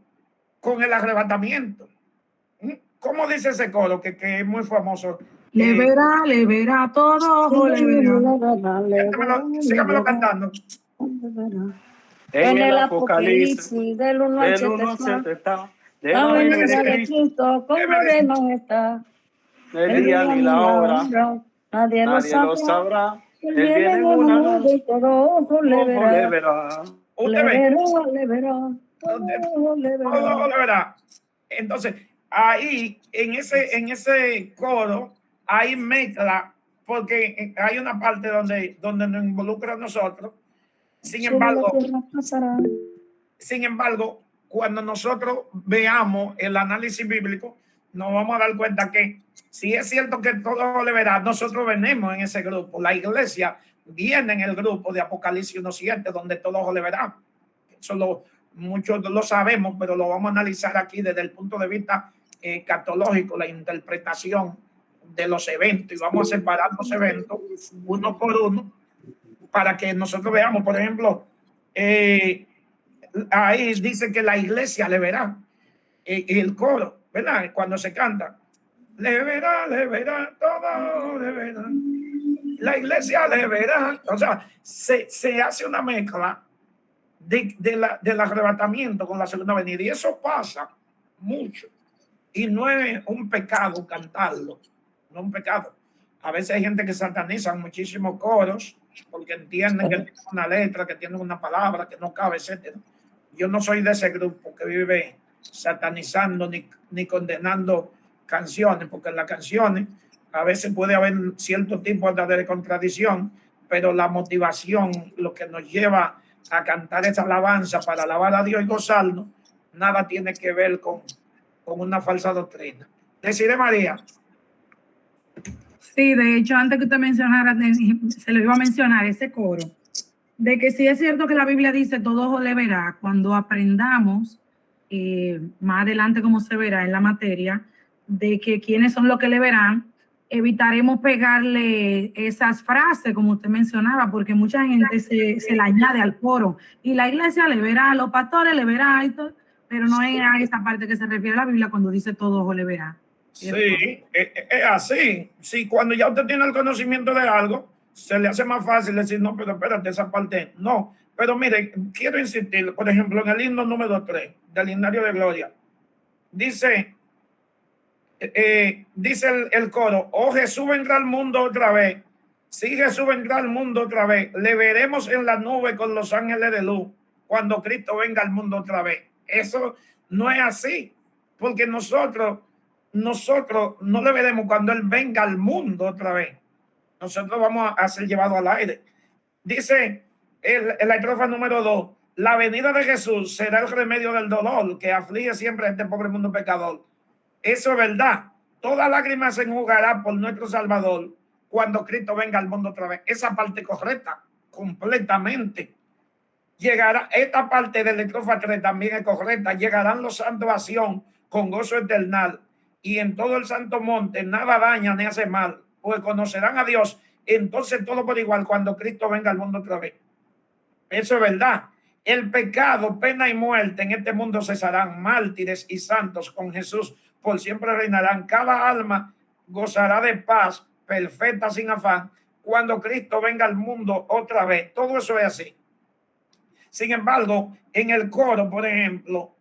[SPEAKER 1] con el arrebatamiento. ¿Cómo dice ese coro que es muy famoso?
[SPEAKER 11] Le verá, todo ojo le verá.
[SPEAKER 1] Sígamelo cantando.
[SPEAKER 10] En el Apocalipsis del 1 al 7 está. La venida de Cristo como reino está.
[SPEAKER 9] El día ni la hora,
[SPEAKER 10] nadie lo
[SPEAKER 9] lo sabrá.
[SPEAKER 10] Él viene en una nube, todo ojo le verá.
[SPEAKER 1] Usted ve,
[SPEAKER 10] Le verá. Todo le verá.
[SPEAKER 1] todo le verá. Entonces, ahí, en ese coro, hay mezcla, porque hay una parte donde nos involucra a nosotros. Sin embargo, cuando nosotros veamos el análisis bíblico, nos vamos a dar cuenta que si es cierto que todo le verá, nosotros venimos en ese grupo. La iglesia viene en el grupo de Apocalipsis 1:7, donde todo le verá. Eso muchos lo sabemos, pero lo vamos a analizar aquí desde el punto de vista catológico, la interpretación de los eventos, y vamos a separar los eventos uno por uno para que nosotros veamos. Por ejemplo, ahí dice que la iglesia le verá, el coro, ¿verdad? Cuando se canta, le verá, todo le verá, la iglesia le verá. O sea, se hace una mezcla del arrebatamiento con la segunda venida, y eso pasa mucho, y no es un pecado cantarlo, no es un pecado. A veces hay gente que sataniza muchísimos coros porque entienden que tienen una letra, que tienen una palabra que no cabe, etcétera. Yo no soy de ese grupo que vive satanizando ni condenando canciones, porque en las canciones a veces puede haber cierto tipo de contradicción, pero la motivación, lo que nos lleva a cantar esa alabanza para alabar a Dios y gozarnos, nada tiene que ver con una falsa doctrina. Deciré, María.
[SPEAKER 11] Sí, de hecho, antes que usted mencionara, se lo iba a mencionar ese coro, de que sí es cierto que la Biblia dice todo ojo le verá. Cuando aprendamos más adelante cómo se verá en la materia, de que quiénes son los que le verán, evitaremos pegarle esas frases, como usted mencionaba, porque mucha gente se la añade al coro, y la iglesia le verá, los pastores le verá, pero no es a esa parte que se refiere a la Biblia cuando dice todo ojo le verá.
[SPEAKER 1] Sí, es así. Sí, cuando ya usted tiene el conocimiento de algo, se le hace más fácil decir, no, pero espérate, esa parte no. Pero mire, quiero insistir, por ejemplo, en el himno número 3 del Himnario de Gloria, dice el coro, oh Jesús vendrá al mundo otra vez. Sí, Jesús vendrá al mundo otra vez. Le veremos en la nube con los ángeles de luz cuando Cristo venga al mundo otra vez. Eso no es así, porque nosotros no le veremos cuando Él venga al mundo otra vez. Nosotros vamos a ser llevados al aire. Dice en la estrofa número 2, la venida de Jesús será el remedio del dolor que aflige siempre a este pobre mundo pecador. Eso es verdad. Toda lágrima se enjugará por nuestro Salvador cuando Cristo venga al mundo otra vez. Esa parte correcta, completamente. Llegará, esta parte de la estrofa 3 también es correcta. Llegarán los santos a Sión con gozo eternal, y en todo el santo monte nada daña ni hace mal, pues conocerán a Dios entonces todo por igual cuando Cristo venga al mundo otra vez. Eso es verdad. El pecado, pena y muerte en este mundo cesarán. Mártires y santos con Jesús por siempre reinarán. Cada alma gozará de paz perfecta sin afán cuando Cristo venga al mundo otra vez. Todo eso es así. Sin embargo, en el coro, por ejemplo,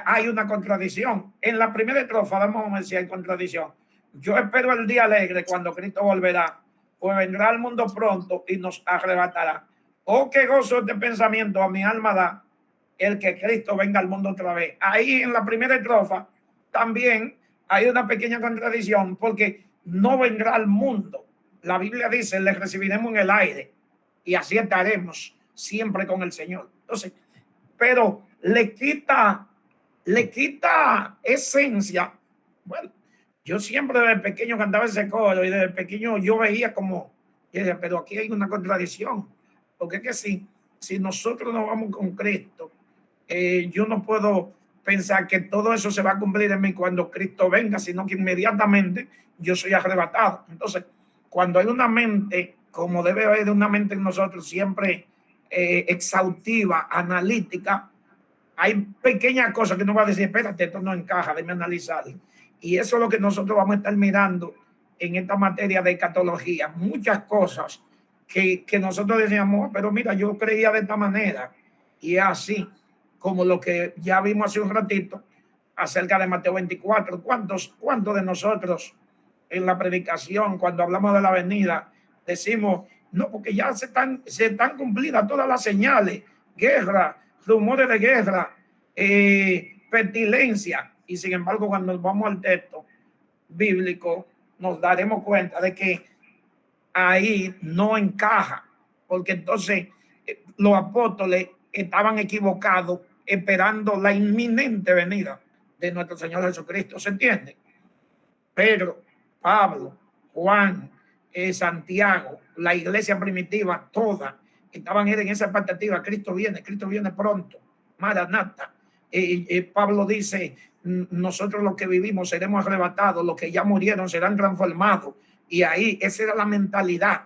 [SPEAKER 1] hay una contradicción. En la primera estrofa, vamos a ver si hay contradicción. Yo espero el día alegre cuando Cristo volverá, pues vendrá al mundo pronto y nos arrebatará. Oh, qué gozo este pensamiento a mi alma da, el que Cristo venga al mundo otra vez. Ahí en la primera estrofa también hay una pequeña contradicción, porque no vendrá al mundo. La Biblia dice, le recibiremos en el aire y así estaremos siempre con el Señor. Entonces, pero le quita esencia. Bueno, yo siempre desde pequeño cantaba ese coro y desde pequeño yo veía como, pero aquí hay una contradicción, porque es que si nosotros no vamos con Cristo, yo no puedo pensar que todo eso se va a cumplir en mí cuando Cristo venga, sino que inmediatamente yo soy arrebatado. Entonces, cuando hay una mente, como debe haber una mente en nosotros, siempre exhaustiva, analítica, hay pequeñas cosas que no va a decir, espérate, esto no encaja, déjame analizar. Y eso es lo que nosotros vamos a estar mirando en esta materia de escatología. Muchas cosas que nosotros decíamos, pero mira, yo creía de esta manera. Y es así, como lo que ya vimos hace un ratito acerca de Mateo 24. ¿Cuántos de nosotros en la predicación, cuando hablamos de la venida, decimos No, porque ya se están cumplidas todas las señales, guerra, rumores de guerra, pestilencia. Y sin embargo, cuando nos vamos al texto bíblico, nos daremos cuenta de que ahí no encaja, porque entonces los apóstoles estaban equivocados esperando la inminente venida de nuestro Señor Jesucristo, ¿se entiende? Pedro, Pablo, Juan, Santiago, la iglesia primitiva, toda estaban en esa expectativa. Cristo viene pronto, Maranata. Pablo dice, nosotros los que vivimos seremos arrebatados, los que ya murieron serán transformados. Y ahí esa era la mentalidad.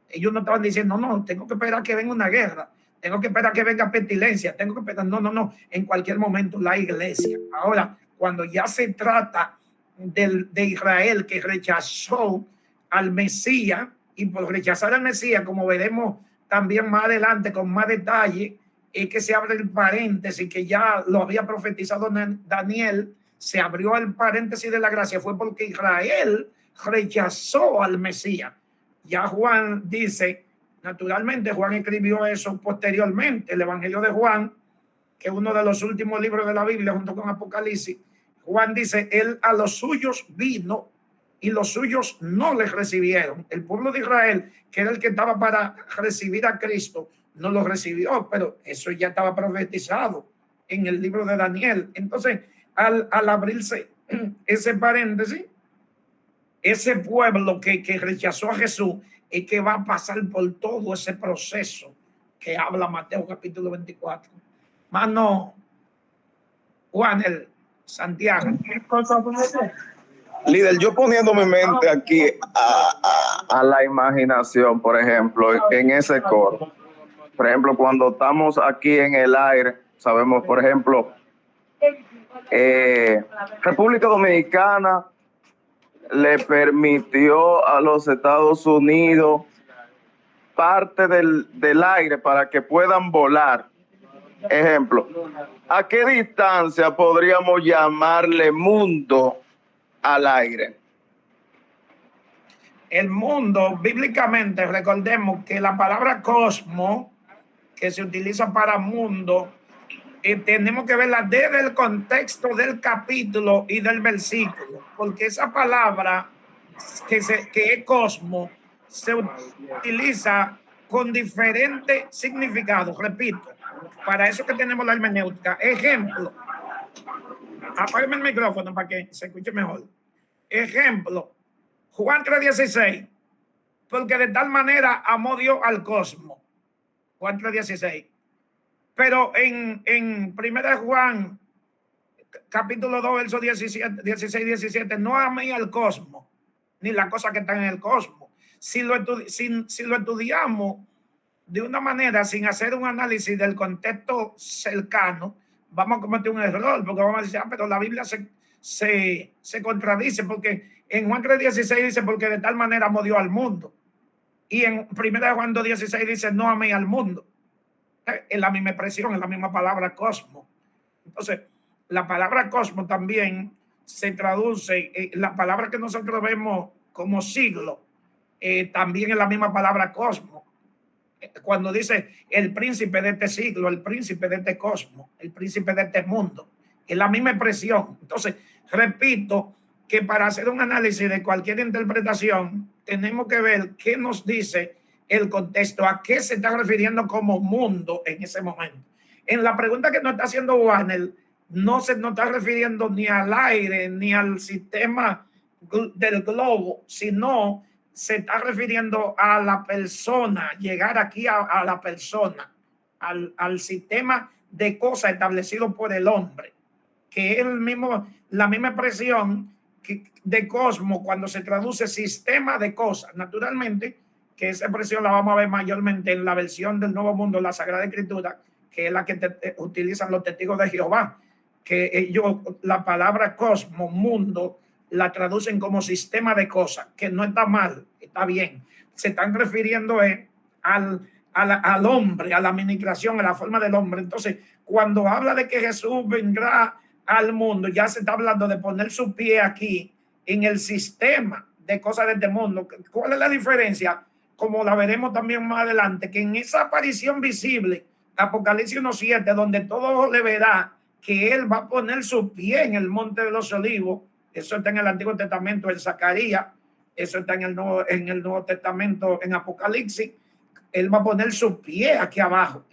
[SPEAKER 1] Ellos no estaban diciendo, no, tengo que esperar que venga una guerra, tengo que esperar que venga pestilencia, tengo que esperar, no, en cualquier momento la iglesia. Ahora, cuando ya se trata de Israel, que rechazó al Mesías, y por rechazar al Mesías, como veremos también más adelante con más detalle, es que se abre el paréntesis que ya lo había profetizado Daniel, se abrió el paréntesis de la gracia, fue porque Israel rechazó al Mesías. Ya Juan dice, naturalmente Juan escribió eso posteriormente, el Evangelio de Juan, que es uno de los últimos libros de la Biblia junto con Apocalipsis. Juan dice, él a los suyos vino y los suyos no les recibieron. El pueblo de Israel, que era el que estaba para recibir a Cristo, no lo recibió, pero eso ya estaba profetizado en el libro de Daniel. Entonces, al abrirse ese paréntesis, ese pueblo que rechazó a Jesús es que va a pasar por todo ese proceso que habla Mateo capítulo 24. Mano, Juanel, Santiago.
[SPEAKER 7] Líder, yo poniendo mi mente aquí a la imaginación, por ejemplo, en ese coro. Por ejemplo, cuando estamos aquí en el aire, sabemos, por ejemplo, República Dominicana le permitió a los Estados Unidos parte del aire para que puedan volar. Ejemplo, ¿a qué distancia podríamos llamarle mundo al aire?
[SPEAKER 1] El mundo, bíblicamente, recordemos que la palabra cosmos, que se utiliza para mundo, tenemos que verla desde el contexto del capítulo y del versículo, porque esa palabra que es cosmos se utiliza con diferentes significados. Repito, para eso que tenemos la hermenéutica. Ejemplo, apágame el micrófono para que se escuche mejor. Ejemplo, Juan 3:16, porque de tal manera amó Dios al cosmos. Juan 3:16. Pero en 1 Juan, capítulo 2, verso 16-17, no amé al cosmos, ni las cosas que están en el cosmos. Si lo estudiamos de una manera sin hacer un análisis del contexto cercano, vamos a cometer un error, porque vamos a decir, pero la Biblia se contradice, porque en Juan 3:16 dice, porque de tal manera amó Dios al mundo. Y en 1 Juan 2:16 dice, no amé al mundo. Es la misma expresión, es la misma palabra cosmos. Entonces, la palabra cosmos también se traduce, la palabra que nosotros vemos como siglo, también es la misma palabra cosmos. Cuando dice el príncipe de este siglo, el príncipe de este cosmos, el príncipe de este mundo, es la misma expresión. Entonces, repito que para hacer un análisis de cualquier interpretación, tenemos que ver qué nos dice el contexto, a qué se está refiriendo como mundo en ese momento. En la pregunta que nos está haciendo Warner, no se nos está refiriendo ni al aire ni al sistema del globo, sino se está refiriendo a la persona, llegar aquí a la persona, al sistema de cosas establecido por el hombre, que es la misma expresión de cosmos cuando se traduce sistema de cosas. Naturalmente, que esa expresión la vamos a ver mayormente en la versión del Nuevo Mundo, la Sagrada Escritura, que es la que utilizan los testigos de Jehová, que ellos la palabra cosmos, mundo, la traducen como sistema de cosas, que no está mal, está bien. Se están refiriendo al hombre, a la administración, a la forma del hombre. Entonces, cuando habla de que Jesús vendrá al mundo, ya se está hablando de poner su pie aquí en el sistema de cosas de este mundo. ¿Cuál es la diferencia? como la veremos también más adelante, que en esa aparición visible, Apocalipsis 1:7, donde todo le verá que él va a poner su pie en el monte de los olivos. Eso está en el Antiguo Testamento, en Zacarías. Eso está en el Nuevo Testamento, en Apocalipsis. Él va a poner su pie aquí abajo.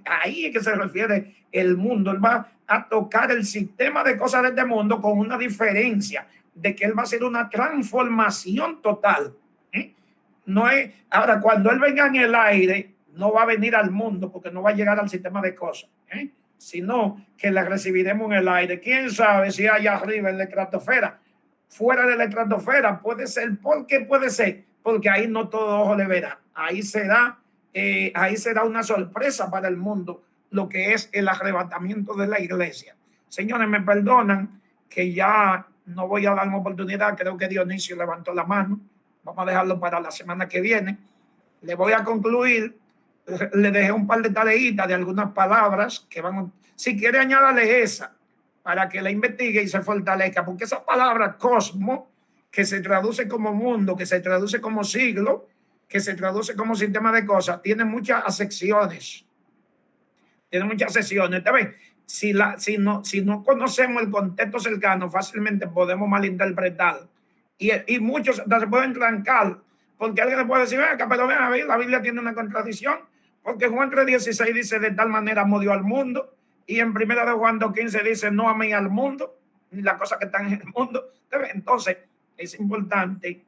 [SPEAKER 1] Ahí es que se refiere el mundo. Él va a tocar el sistema de cosas de este mundo, con una diferencia de que él va a hacer una transformación total. No es, ahora, cuando él venga en el aire, no va a venir al mundo, porque no va a llegar al sistema de cosas, sino que la recibiremos en el aire. ¿Quién sabe si allá arriba en la estratosfera? Fuera de la estratosfera puede ser. ¿Por qué puede ser? Porque ahí no todo ojo le verá. Ahí será una sorpresa para el mundo lo que es el arrebatamiento de la iglesia. Señores, me perdonan que ya no voy a dar una oportunidad. Creo que Dionisio levantó la mano. Vamos a dejarlo para la semana que viene. Le voy a concluir. Le dejé un par de tareitas de algunas palabras que van. Si quiere, añádale esa para que la investigue y se fortalezca, porque esa palabra cosmo, que se traduce como mundo, que se traduce como siglo, que se traduce como sistema de cosas, tiene muchas acepciones. Tiene muchas acepciones. Si no conocemos el contexto cercano, fácilmente podemos malinterpretar. Y muchos se pueden trancar, porque alguien le puede decir, pero ven a ver, la Biblia tiene una contradicción, porque Juan 3:16 dice, de tal manera amó Dios al mundo, y en 1 de Juan 2:15 dice, no améis al mundo, ni las cosas que están en el mundo. Entonces, es importante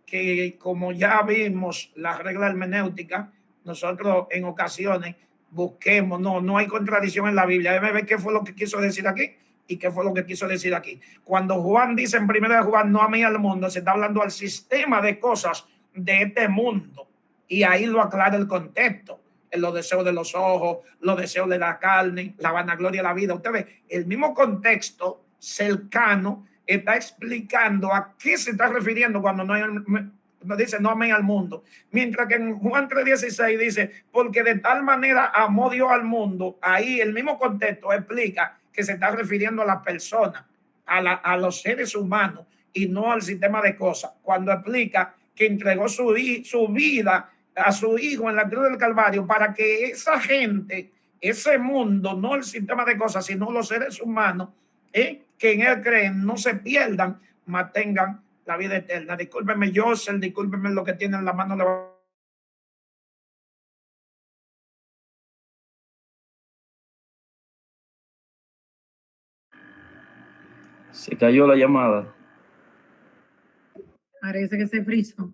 [SPEAKER 1] que, como ya vimos la regla hermenéutica, nosotros en ocasiones busquemos, no hay contradicción en la Biblia. Debe ver qué fue lo que quiso decir aquí y qué fue lo que quiso decir aquí. Cuando Juan dice en 1 de Juan, no améis al mundo, se está hablando al sistema de cosas de este mundo, y ahí lo aclara el contexto. Los deseos de los ojos, los deseos de la carne, la vanagloria de la vida. Usted ve, el mismo contexto cercano está explicando a qué se está refiriendo cuando no dice no amen al mundo. Mientras que en Juan 3:16 dice, porque de tal manera amó Dios al mundo, ahí el mismo contexto explica que se está refiriendo a la persona, a los seres humanos, y no al sistema de cosas. Cuando explica que entregó su vida a su hijo en la cruz del Calvario para que esa gente, ese mundo, no el sistema de cosas, sino los seres humanos que en él creen, no se pierdan, mas tengan la vida eterna. Discúlpeme, Josel, discúlpeme lo que tiene en la mano levantada.
[SPEAKER 2] Se cayó la llamada.
[SPEAKER 11] Parece que se frizó.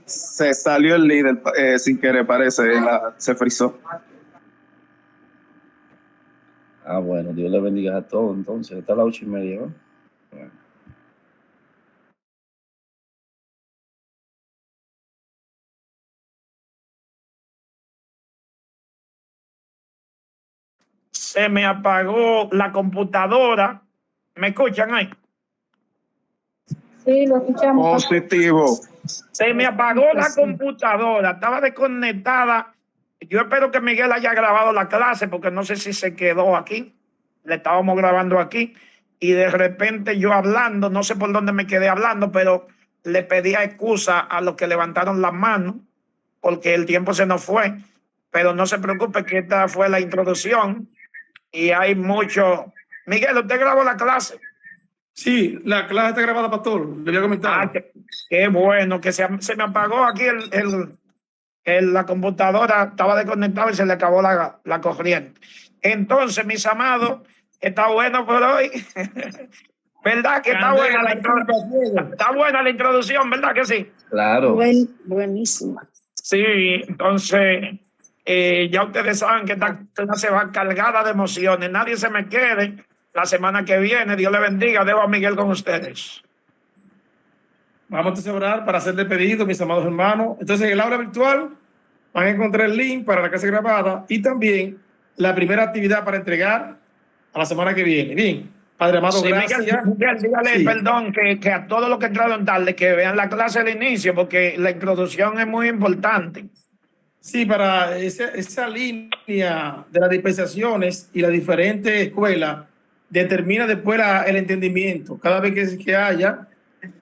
[SPEAKER 7] Se salió el líder sin querer, parece, se frizó.
[SPEAKER 2] Bueno, Dios le bendiga a todos. Entonces, está a las 8:30, ¿no? Bueno.
[SPEAKER 1] Se me apagó la computadora. ¿Me escuchan ahí?
[SPEAKER 10] Sí, lo escuchamos.
[SPEAKER 7] Positivo.
[SPEAKER 1] Se me apagó la computadora, estaba desconectada. Yo espero que Miguel haya grabado la clase, porque no sé si se quedó aquí. Le estábamos grabando aquí y de repente yo hablando, no sé por dónde me quedé hablando, pero le pedía excusa a los que levantaron las manos porque el tiempo se nos fue. Pero no se preocupe, que esta fue la introducción y hay mucho. Miguel, ¿usted grabó la clase?
[SPEAKER 3] Sí, la clase está grabada, pastor. Le voy a comentar.
[SPEAKER 1] Qué bueno, que se me apagó aquí la computadora, estaba desconectada y se le acabó la corriente. Entonces, mis amados, está bueno por hoy. ¿Verdad que está buena la introducción? Está buena la introducción, ¿verdad que sí?
[SPEAKER 2] Claro.
[SPEAKER 10] Buenísima.
[SPEAKER 1] Sí, entonces, ya ustedes saben que esta se va cargada de emociones. Nadie se me quede la semana que viene. Dios le bendiga. Dejo a Miguel con ustedes.
[SPEAKER 3] Vamos a orar para hacer pedido, mis amados hermanos. Entonces, en el aula virtual van a encontrar el link para la clase grabada y también la primera actividad para entregar a la semana que viene. Bien, Padre amado,
[SPEAKER 1] Sí,
[SPEAKER 3] gracias.
[SPEAKER 1] Miguel, dígale,
[SPEAKER 3] Sí.
[SPEAKER 1] perdón, que a todos los que entraron tarde, que vean la clase del inicio, porque la introducción es muy importante.
[SPEAKER 3] Sí, para esa línea de las dispensaciones y las diferentes escuelas determina después el entendimiento. Cada vez que haya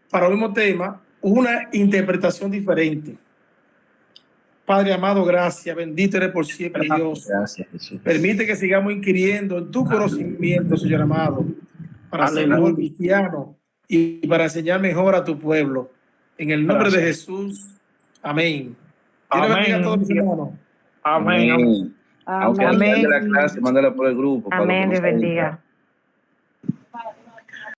[SPEAKER 3] para el mismo tema una interpretación diferente. Padre amado, gracias. Bendito eres por siempre, Dios.
[SPEAKER 2] Gracias, Jesús.
[SPEAKER 3] Permite que sigamos inquiriendo en tu conocimiento, Señor amado, para ser mejor cristiano y para enseñar mejor a tu pueblo. En el nombre de Jesús. Amén. Dios bendiga a todos mis hermanos.
[SPEAKER 2] Amén. Aunque al final de la clase, mándala por el grupo.
[SPEAKER 12] Amén, Dios bendiga.